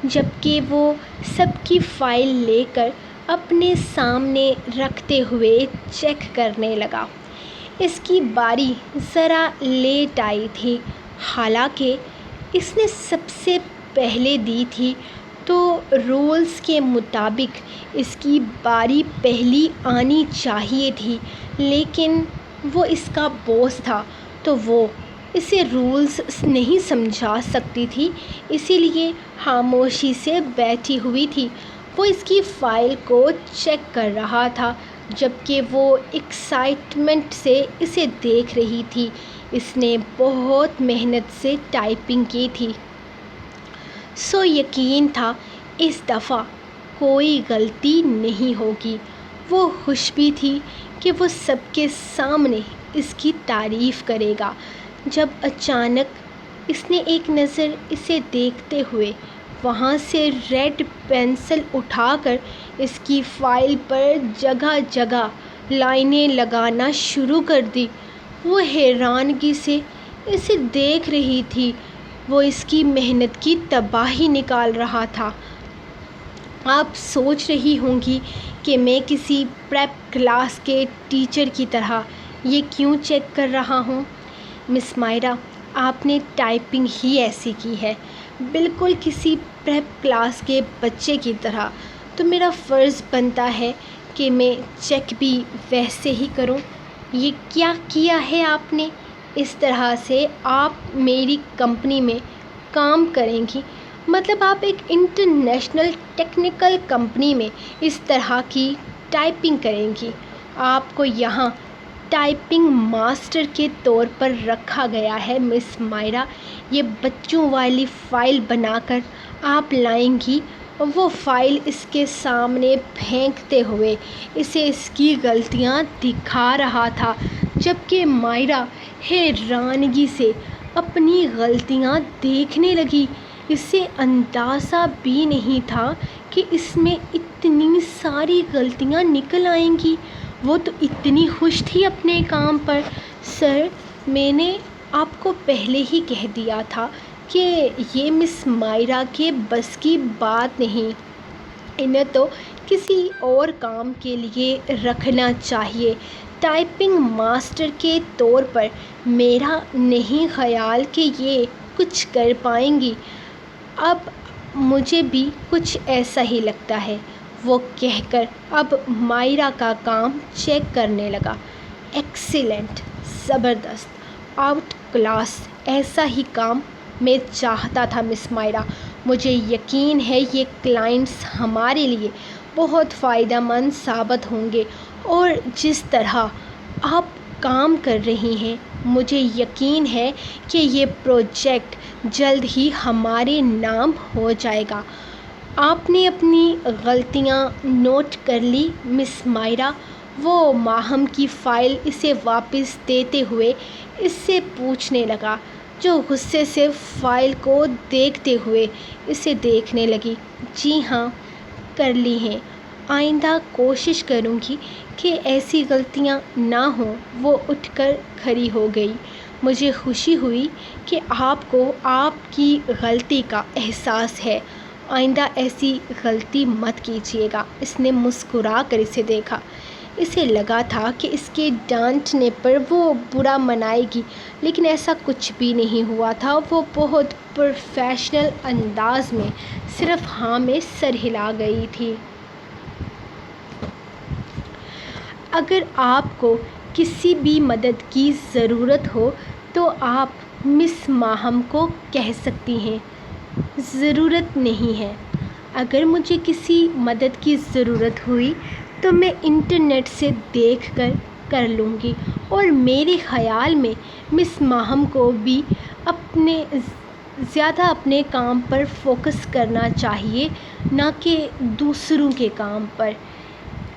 جبکہ وہ سب کی فائل لے کر اپنے سامنے رکھتے ہوئے چیک کرنے لگا۔ اس کی باری ذرا لیٹ آئی تھی، حالانکہ اس نے سب سے پہلے دی تھی، تو رولز کے مطابق اس کی باری پہلی آنی چاہیے تھی، لیکن وہ اس کا باس تھا تو وہ اسے رولز نہیں سمجھا سکتی تھی، اسی لیے خاموشی سے بیٹھی ہوئی تھی۔ وہ اس کی فائل کو چیک کر رہا تھا، جبکہ وہ ایکسائٹمنٹ سے اسے دیکھ رہی تھی۔ اس نے بہت محنت سے ٹائپنگ کی تھی، سو یقین تھا اس دفعہ کوئی غلطی نہیں ہوگی۔ وہ خوش بھی تھی کہ وہ سب کے سامنے اس کی تعریف کرے گا، جب اچانک اس نے ایک نظر اسے دیکھتے ہوئے وہاں سے ریڈ پنسل اٹھا کر اس کی فائل پر جگہ جگہ لائنیں لگانا شروع کر دی۔ وہ حیرانگی سے اسے دیکھ رہی تھی، وہ اس کی محنت کی تباہی نکال رہا تھا۔ آپ سوچ رہی ہوں گی کہ میں کسی پریپ کلاس کے ٹیچر کی طرح یہ کیوں چیک کر رہا ہوں؟ مس مائرا، آپ نے ٹائپنگ ہی ایسی کی ہے، بالکل کسی پریپ کلاس کے بچے کی طرح، تو میرا فرض بنتا ہے کہ میں چیک بھی ویسے ہی کروں۔ یہ کیا کیا ہے آپ نے؟ اس طرح سے آپ میری کمپنی میں کام کریں گی؟ مطلب آپ ایک انٹرنیشنل ٹیکنیکل کمپنی میں اس طرح کی ٹائپنگ کریں گی؟ آپ کو یہاں ٹائپنگ ماسٹر کے طور پر رکھا گیا ہے مس مائرا۔ یہ بچوں والی فائل بنا کر آپ لائیں گی؟ وہ فائل اس کے سامنے پھینکتے ہوئے اسے اس کی غلطیاں دکھا رہا تھا، جبکہ مائرا حیرانگی سے اپنی غلطیاں دیکھنے لگی۔ اسے اندازہ بھی نہیں تھا کہ اس میں اتنی ساری غلطیاں نکل آئیں گی۔ وہ تو اتنی خوش تھی اپنے کام پر۔ سر، میں نے آپ کو پہلے ہی کہہ دیا تھا کہ یہ مس مائرا کے بس کی بات نہیں، انہیں تو کسی اور کام کے لیے رکھنا چاہیے۔ ٹائپنگ ماسٹر کے طور پر میرا نہیں خیال کہ یہ کچھ کر پائیں گی۔ اب مجھے بھی کچھ ایسا ہی لگتا ہے، وہ کہہ کر اب مائرا کا کام چیک کرنے لگا۔ ایکسیلنٹ، زبردست، آؤٹ کلاس، ایسا ہی کام میں چاہتا تھا مس مائرا۔ مجھے یقین ہے یہ کلائنٹس ہمارے لیے بہت فائدہ مند ثابت ہوں گے، اور جس طرح آپ کام کر رہی ہیں مجھے یقین ہے کہ یہ پروجیکٹ جلد ہی ہمارے نام ہو جائے گا۔ آپ نے اپنی غلطیاں نوٹ کر لی مس مائرا؟ وہ ماہم کی فائل اسے واپس دیتے ہوئے اس سے پوچھنے لگا۔ جو غصے سے فائل کو دیکھتے ہوئے اسے دیکھنے لگی۔ جی ہاں، کر لی ہیں، آئندہ کوشش کروں گی کہ ایسی غلطیاں نہ ہوں۔ وہ اٹھ کر کھڑی ہو گئی۔ مجھے خوشی ہوئی کہ آپ کو آپ کی غلطی کا احساس ہے، آئندہ ایسی غلطی مت کیجیے گا۔ اس نے مسکرا کر اسے دیکھا۔ اسے لگا تھا کہ اس کے ڈانٹنے پر وہ برا منائے گی، لیکن ایسا کچھ بھی نہیں ہوا تھا۔ وہ بہت پروفیشنل انداز میں صرف ہاں میں سر ہلا گئی تھی۔ اگر آپ کو کسی بھی مدد کی ضرورت ہو تو آپ مس ماہم کو کہہ سکتی ہیں۔ ضرورت نہیں ہے۔ اگر مجھے کسی مدد کی ضرورت ہوئی تو میں انٹرنیٹ سے دیکھ کر لوں گی، اور میرے خیال میں مس ماہم کو بھی زیادہ اپنے کام پر فوکس کرنا چاہیے، نہ کہ دوسروں کے کام پر۔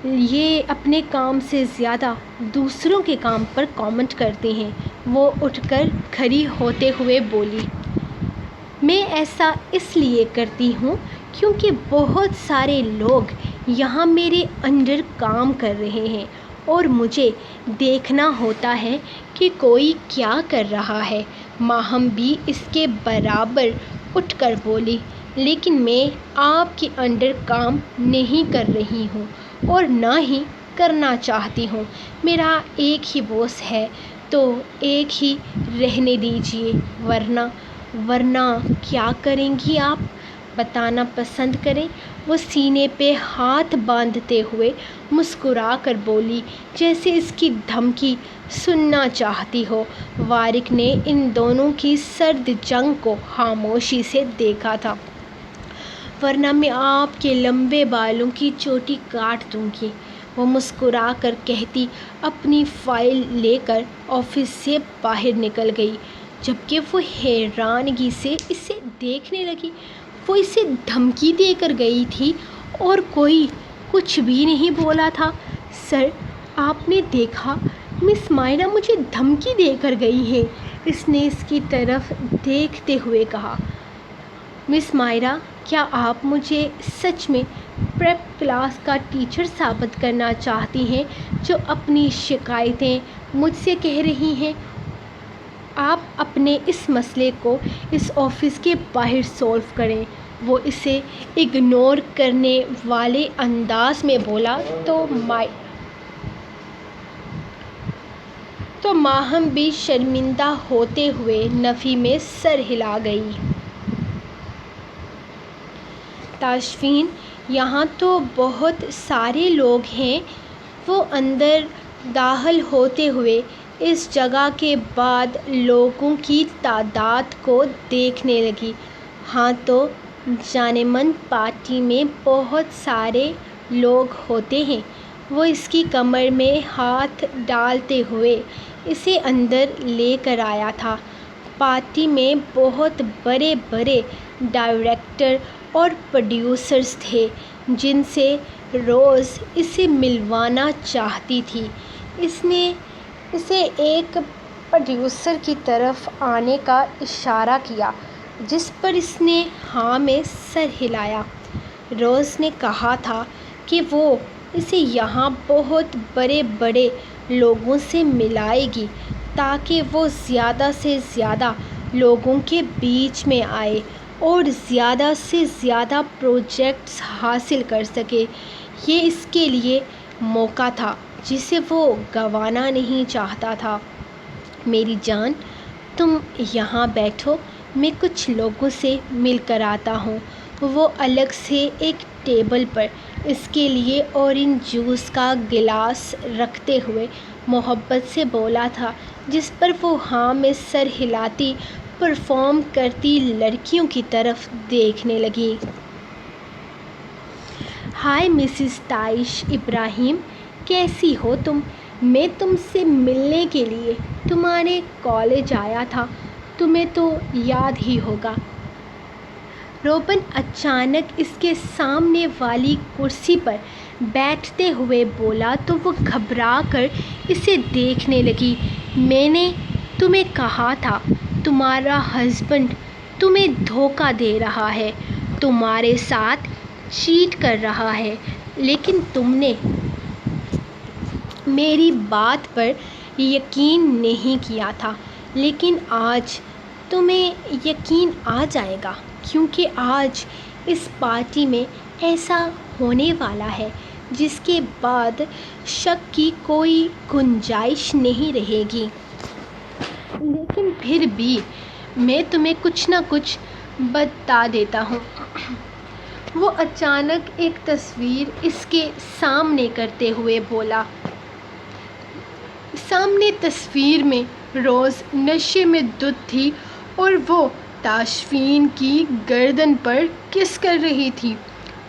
یہ اپنے کام سے زیادہ دوسروں کے کام پر کامنٹ کرتے ہیں۔ وہ اٹھ کر کھڑی ہوتے ہوئے بولی، میں ایسا اس لیے کرتی ہوں کیونکہ بہت سارے لوگ یہاں میرے انڈر کام کر رہے ہیں، اور مجھے دیکھنا ہوتا ہے کہ کوئی کیا کر رہا ہے۔ ماہم بھی اس کے برابر اٹھ کر بولی، لیکن میں آپ کے انڈر کام نہیں کر رہی ہوں اور نہ ہی کرنا چاہتی ہوں۔ میرا ایک ہی باس ہے تو ایک ہی رہنے دیجیے، ورنہ کیا کریں گی آپ؟ بتانا پسند کریں؟ وہ سینے پہ ہاتھ باندھتے ہوئے مسکرا کر بولی، جیسے اس کی دھمکی سننا چاہتی ہو۔ وارق نے ان دونوں کی سرد جنگ کو خاموشی سے دیکھا تھا۔ ورنہ میں آپ کے لمبے بالوں کی چوٹی کاٹ دوں گی، وہ مسکرا کر کہتی اپنی فائل لے کر آفس سے باہر نکل گئی، جبکہ وہ حیرانگی سے اسے دیکھنے لگی۔ وہ اسے دھمکی دے کر گئی تھی اور کوئی کچھ بھی نہیں بولا تھا۔ سر، آپ نے دیکھا، مس مائرہ مجھے دھمکی دے کر گئی ہے، اس نے اس کی طرف دیکھتے ہوئے کہا۔ مس مائرہ، کیا آپ مجھے سچ میں پریپ کلاس کا ٹیچر ثابت کرنا چاہتی ہیں جو اپنی شکایتیں مجھ سے کہہ رہی ہیں؟ آپ اپنے اس مسئلے کو اس آفس کے باہر سالو کریں۔ وہ اسے اگنور کرنے والے انداز میں بولا تو ماہم بھی شرمندہ ہوتے ہوئے نفی میں سر ہلا گئی۔ تاشفین، یہاں تو بہت سارے لوگ ہیں۔ وہ اندر داخل ہوتے ہوئے اس جگہ کے بعد لوگوں کی تعداد کو دیکھنے لگی۔ ہاں تو جان من پارٹی میں بہت سارے لوگ ہوتے ہیں۔ وہ اس کی کمر میں ہاتھ ڈالتے ہوئے اسے اندر لے کر آیا تھا۔ پارٹی میں بہت بڑے بڑے ڈائریکٹر اور پروڈیوسرز تھے جن سے روز اسے ملوانا چاہتی تھی۔ اس نے اسے ایک پروڈیوسر کی طرف آنے کا اشارہ کیا، جس پر اس نے ہاں میں سر ہلایا۔ روز نے کہا تھا کہ وہ اسے یہاں بہت بڑے بڑے لوگوں سے ملائے گی تاکہ وہ زیادہ سے زیادہ لوگوں کے بیچ میں آئے اور زیادہ سے زیادہ پروجیکٹس حاصل کر سکے۔ یہ اس کے لیے موقع تھا جسے وہ گنوانا نہیں چاہتا تھا۔ میری جان، تم یہاں بیٹھو، میں کچھ لوگوں سے مل کر آتا ہوں۔ وہ الگ سے ایک ٹیبل پر اس کے لیے اورنج جوس کا گلاس رکھتے ہوئے محبت سے بولا تھا، جس پر وہ ہاں میں سر ہلاتی پرفارم کرتی لڑکیوں کی طرف دیکھنے لگی۔ ہائے مسز طائش ابراہیم، کیسی ہو تم؟ میں تم سے ملنے کے لیے تمہارے کالج آیا تھا، تمہیں تو یاد ہی ہوگا۔ روبن اچانک اس کے سامنے والی کرسی پر بیٹھتے ہوئے بولا تو وہ گھبرا کر اسے دیکھنے لگی۔ میں نے تمہیں کہا تھا تمہارا ہسبینڈ تمہیں دھوکہ دے رہا ہے، تمہارے ساتھ چیٹ کر رہا ہے، لیکن تم نے میری بات پر یقین نہیں کیا تھا۔ لیکن آج تمہیں یقین آ جائے گا، کیونکہ آج اس پارٹی میں ایسا ہونے والا ہے جس کے بعد شک کی کوئی گنجائش نہیں رہے گی۔ لیکن پھر بھی میں تمہیں کچھ نہ کچھ بتا دیتا ہوں۔ وہ اچانک ایک تصویر اس کے سامنے کرتے ہوئے بولا۔ سامنے تصویر میں روز نشے میں دھت تھی اور وہ تاشفین کی گردن پر کس کر رہی تھی۔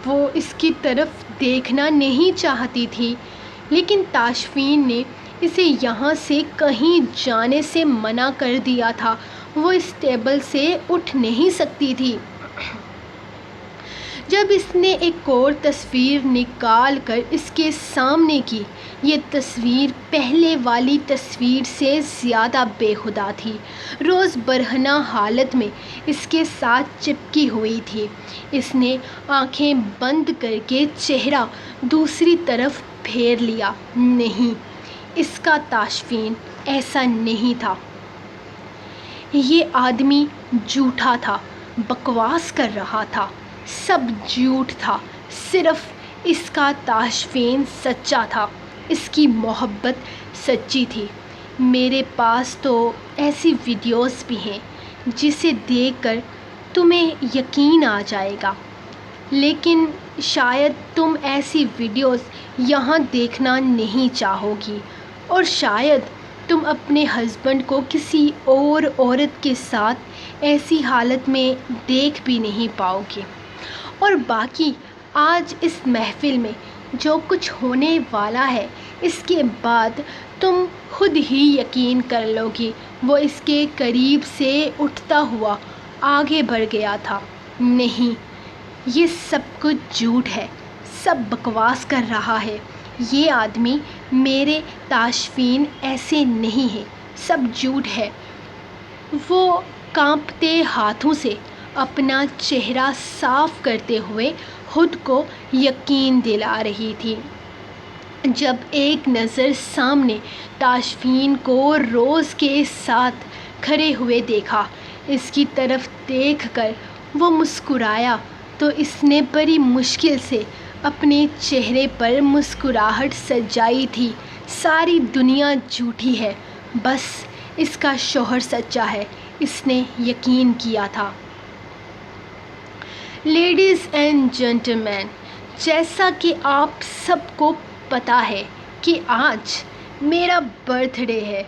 وہ اس کی طرف دیکھنا نہیں چاہتی تھی، لیکن تاشفین نے اسے یہاں سے کہیں جانے سے منع کر دیا تھا۔ وہ اس ٹیبل سے اٹھ نہیں سکتی تھی۔ جب اس نے ایک اور تصویر نکال کر اس کے سامنے کی، یہ تصویر پہلے والی تصویر سے زیادہ بے ہدا تھی۔ روز برہنہ حالت میں اس کے ساتھ چپکی ہوئی تھی۔ اس نے آنکھیں بند کر کے چہرہ دوسری طرف پھیر لیا۔ نہیں، اس کا تاشفین ایسا نہیں تھا۔ یہ آدمی جھوٹا تھا، بکواس کر رہا تھا، سب جھوٹ تھا، صرف اس کا تاشفین سچا تھا، اس کی محبت سچی تھی۔ میرے پاس تو ایسی ویڈیوز بھی ہیں جسے دیکھ کر تمہیں یقین آ جائے گا، لیکن شاید تم ایسی ویڈیوز یہاں دیکھنا نہیں چاہو گی، اور شاید تم اپنے ہسبینڈ کو کسی اور عورت کے ساتھ ایسی حالت میں دیکھ بھی نہیں پاؤ گے۔ اور باقی آج اس محفل میں جو کچھ ہونے والا ہے، اس کے بعد تم خود ہی یقین کر لو گی۔ وہ اس کے قریب سے اٹھتا ہوا آگے بڑھ گیا تھا۔ نہیں، یہ سب کچھ جھوٹ ہے، سب بکواس کر رہا ہے۔ یہ آدمی میرے تاشفین ایسے نہیں ہے، سب جھوٹ ہے۔ وہ کانپتے ہاتھوں سے اپنا چہرہ صاف کرتے ہوئے خود کو یقین دلا رہی تھی۔ جب ایک نظر سامنے تاشفین کو روز کے ساتھ کھڑے ہوئے دیکھا، اس کی طرف دیکھ کر وہ مسکرایا تو اس نے بڑی مشکل سے اپنے چہرے پر مسکراہٹ سجائی تھی۔ ساری دنیا جھوٹی ہے، بس اس کا شوہر سچا ہے، اس نے یقین کیا تھا۔ لیڈیز اینڈ جینٹلمین، جیسا کہ آپ سب کو پتہ ہے کہ آج میرا برتھ ڈے ہے،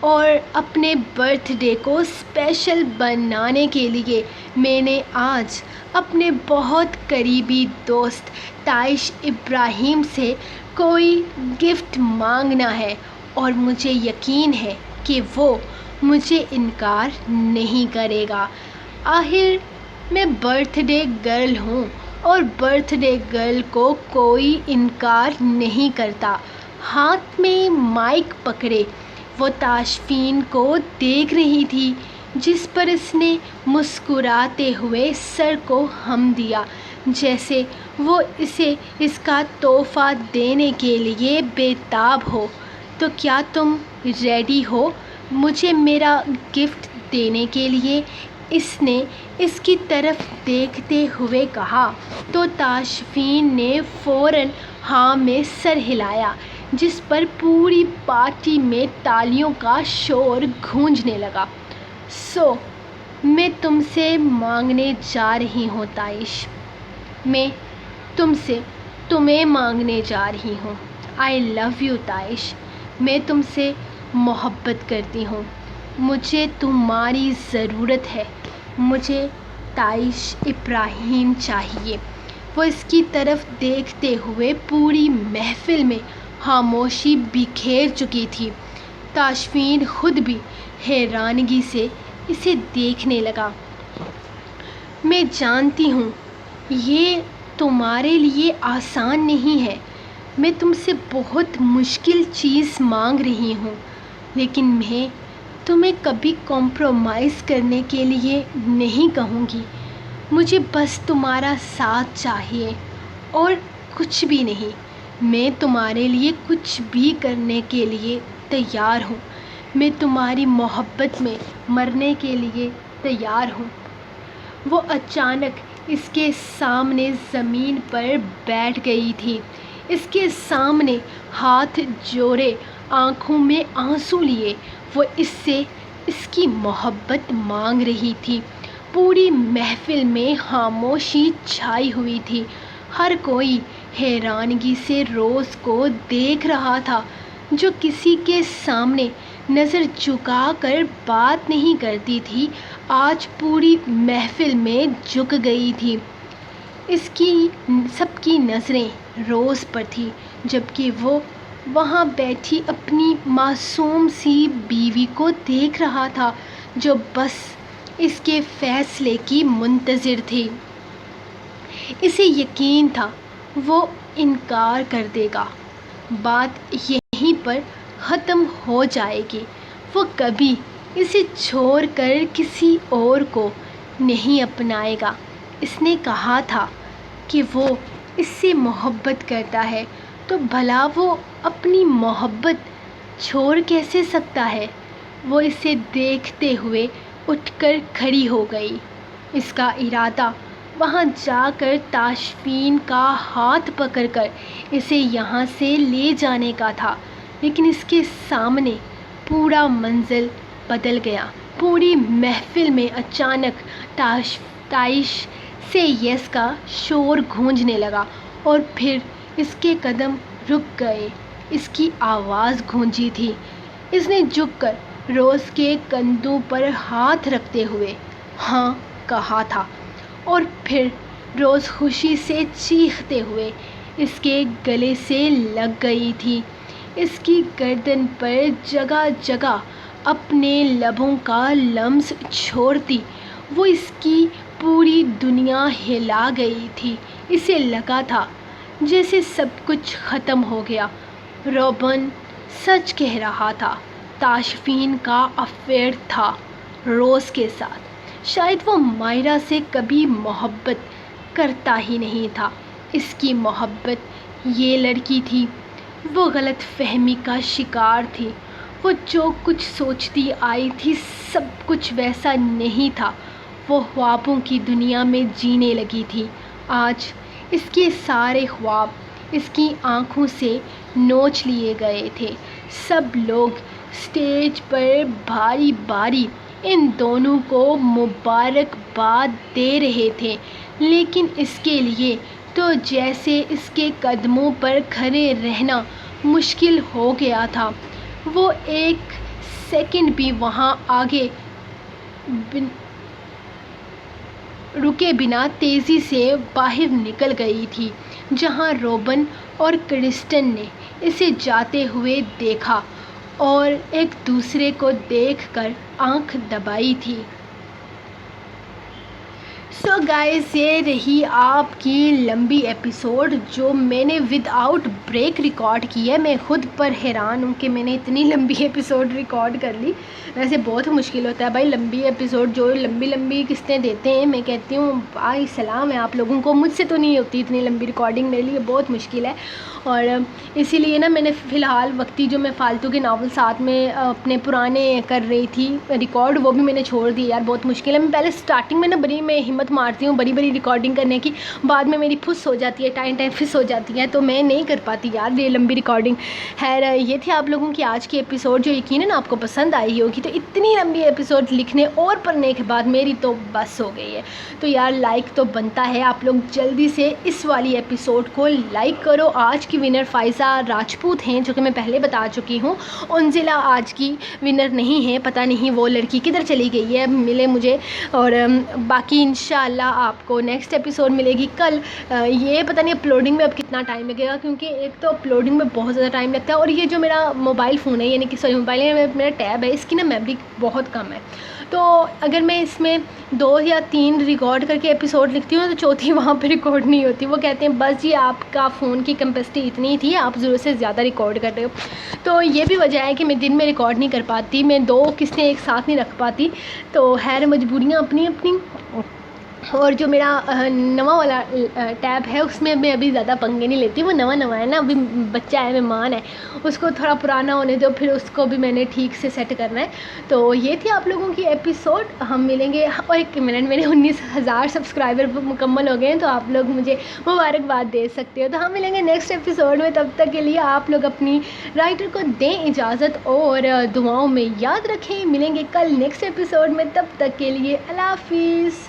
اور اپنے برتھ ڈے کو اسپیشل بنانے کے لیے میں نے آج اپنے بہت قریبی دوست طائش ابراہیم سے کوئی گفٹ مانگنا ہے، اور مجھے یقین ہے کہ وہ مجھے انکار نہیں کرے گا۔ آخر میں برتھ ڈے گرل ہوں، اور برتھ ڈے گرل کو کوئی انکار نہیں کرتا۔ ہاتھ میں مائک پکڑے وہ تاشفین کو دیکھ رہی تھی، جس پر اس نے مسکراتے ہوئے سر کو ہم دیا، جیسے وہ اسے اس کا تحفہ دینے کے لیے بے تاب ہو۔ تو کیا تم ریڈی ہو مجھے میرا گفٹ دینے کے لیے؟ اس نے اس کی طرف دیکھتے ہوئے کہا تو تاشفین نے فوراً ہاں میں سر ہلایا، جس پر پوری پارٹی میں تالیوں کا شور گونجنے لگا۔ میں تم سے مانگنے جا رہی ہوں طائش، میں تم سے تمہیں مانگنے جا رہی ہوں۔ آئی لو یو طائش، میں تم سے محبت کرتی ہوں، مجھے تمہاری ضرورت ہے، مجھے طائش ابراہیم چاہیے۔ وہ اس کی طرف دیکھتے ہوئے پوری محفل میں خاموشی بکھیر چکی تھی۔ تاشفین خود بھی حیرانگی سے اسے دیکھنے لگا۔ میں جانتی ہوں یہ تمہارے لیے آسان نہیں ہے، میں تم سے بہت مشکل چیز مانگ رہی ہوں، لیکن میں تمہیں کبھی کمپرومائز کرنے کے لیے نہیں کہوں گی. مجھے بس تمہارا ساتھ چاہیے اور کچھ بھی نہیں. میں تمہارے لیے کچھ بھی کرنے کے لیے تیار ہوں. میں تمہاری محبت میں مرنے کے لیے تیار ہوں. وہ اچانک اس کے سامنے زمین پر بیٹھ گئی تھی. اس کے سامنے ہاتھ جوڑے، آنکھوں میں آنسو لیے، وہ اس سے اس کی محبت مانگ رہی تھی. پوری محفل میں خاموشی چھائی ہوئی تھی. ہر کوئی حیرانگی سے روز کو دیکھ رہا تھا، جو کسی کے سامنے نظر جھکا کر بات نہیں کرتی تھی، آج پوری محفل میں جھک گئی تھی. سب کی نظریں روز پر تھی، جبکہ وہ وہاں بیٹھی اپنی معصوم سی بیوی کو دیکھ رہا تھا، جو بس اس کے فیصلے کی منتظر تھی. اسے یقین تھا وہ انکار کر دے گا، بات یہیں پر ختم ہو جائے گی. وہ کبھی اسے چھوڑ کر کسی اور کو نہیں اپنائے گا. اس نے کہا تھا کہ وہ اس سے محبت کرتا ہے، تو بھلا وہ اپنی محبت چھوڑ کیسے سکتا ہے؟ وہ اسے دیکھتے ہوئے اٹھ کر کھڑی ہو گئی. اس کا ارادہ وہاں جا کر تاشفین کا ہاتھ پکڑ کر اسے یہاں سے لے جانے کا تھا، لیکن اس کے سامنے پورا منظر بدل گیا. پوری محفل میں اچانک تائش سے یس کا شور گونجنے لگا، اور پھر اس کے قدم رک گئے. اس کی آواز گونجی تھی. اس نے جھک کر روز کے کندھوں پر ہاتھ رکھتے ہوئے ہاں کہا تھا، اور پھر روز خوشی سے چیختے ہوئے اس کے گلے سے لگ گئی تھی. اس کی گردن پر جگہ جگہ اپنے لبوں کا لمس چھوڑتی وہ اس کی پوری دنیا ہلا گئی تھی. اسے لگا تھا جیسے سب کچھ ختم ہو گیا. روبن سچ کہہ رہا تھا، تاشفین کا افیئر تھا روز کے ساتھ. شاید وہ مائرہ سے کبھی محبت کرتا ہی نہیں تھا. اس کی محبت یہ لڑکی تھی. وہ غلط فہمی کا شکار تھی. وہ جو کچھ سوچتی آئی تھی سب کچھ ویسا نہیں تھا. وہ خوابوں کی دنیا میں جینے لگی تھی. آج اس کے سارے خواب اس کی آنکھوں سے نوچ لیے گئے تھے. سب لوگ اسٹیج پر باری باری ان دونوں کو مبارکباد دے رہے تھے، لیکن اس کے لیے تو جیسے اس کے قدموں پر کھڑے رہنا مشکل ہو گیا تھا. وہ ایک سیکنڈ بھی وہاں آگے رکے بنا تیزی سے باہر نکل گئی تھی، جہاں روبن اور کرسٹن نے اسے جاتے ہوئے دیکھا اور ایک دوسرے کو دیکھ کر آنکھ دبائی تھی. سو گائز، یہ رہی آپ کی لمبی ایپیسوڈ جو میں نے ود آؤٹ بریک ریکارڈ کی ہے. میں خود پر حیران ہوں کہ میں نے اتنی لمبی ایپیسوڈ ریکارڈ کر لی. ویسے بہت مشکل ہوتا ہے بھائی لمبی ایپیسوڈ، جو لمبی قسطیں دیتے ہیں. میں کہتی ہوں بھائی سلام ہے آپ لوگوں کو، مجھ سے تو نہیں ہوتی اتنی لمبی ریکارڈنگ، میرے لیے بہت مشکل ہے. اور اسی لیے نا میں نے فی الحال وقتی جو میں فالتو کے ناول ساتھ میں اپنے پرانے کر رہی تھی ریکارڈ، وہ بھی میں نے چھوڑ دی یار. بہت مشکل ہے. میں پہلے اسٹارٹنگ میں نا میں ہمت مارتی ہوں بڑی ریکارڈنگ کرنے کی، بعد میں میری پھس ہو جاتی ہے، ٹائم فس ہو جاتی ہے، تو میں نہیں کر پاتی یار یہ لمبی ریکارڈنگ. خیر یہ تھی آپ لوگوں کی آج کی ایپیسوڈ، جو یقیناً آپ کو پسند آئی ہوگی. تو اتنی لمبی ایپیسوڈ لکھنے اور پڑھنے کے بعد میری تو بس ہو گئی ہے. تو یار لائک تو بنتا ہے، آپ لوگ جلدی سے اس والی ایپیسوڈ کو لائک کرو. آج کی ونر فائزہ راجپوت ہیں، جو کہ میں پہلے بتا چکی ہوں. انزلہ آج کی ونر نہیں ہے، پتہ نہیں وہ لڑکی کدھر چلی گئی ہے، ملے مجھے. اور باقی انشاءاللہ آپ کو نیکسٹ ایپیسوڈ ملے گی کل. یہ پتہ نہیں اپلوڈنگ میں اب کتنا ٹائم لگے گا، کیونکہ ایک تو اپلوڈنگ میں بہت زیادہ ٹائم لگتا ہے، اور یہ جو میرا موبائل فون ہے یعنی کہ سوری موبائل ہے میرا ٹیب ہے، اس کی نا میموری بہت کم ہے. تو اگر میں اس میں 2 یا 3 ریکارڈ کر کے ایپیسوڈ لکھتی ہوں تو چوتھی وہاں پہ ریکارڈ نہیں ہوتی. وہ کہتے ہیں بس جی آپ کا فون کی کیپیسٹی اتنی تھی، آپ ضرورت سے زیادہ ریکارڈ کر رہے ہو. تو یہ بھی وجہ ہے کہ میں دن میں ریکارڈ نہیں کر پاتی، میں 2 قسطیں ایک ساتھ نہیں رکھ پاتی. تو خیر مجبوریاں اپنی اپنی. اور جو میرا نواں والا ٹیب ہے اس میں میں ابھی زیادہ پنگے نہیں لیتی، وہ نواں ہے نا، ابھی بچہ ہے، مہمان ہے، اس کو تھوڑا پرانا ہونے دو، پھر اس کو بھی میں نے ٹھیک سے سیٹ کرنا ہے. تو یہ تھی آپ لوگوں کی ایپیسوڈ. ہم ملیں گے. اور 1 منٹ، میرے 19,000 سبسکرائبر مکمل ہو گئے ہیں، تو آپ لوگ مجھے مبارکباد دے سکتے ہو. تو ہم ملیں گے نیکسٹ ایپیسوڈ میں. تب تک کے لیے آپ لوگ اپنی رائٹر کو دیں اجازت اور دعاؤں میں یاد رکھیں. ملیں گے کل نیکسٹ ایپیسوڈ میں. تب تک کے لیے اللہ حافظ.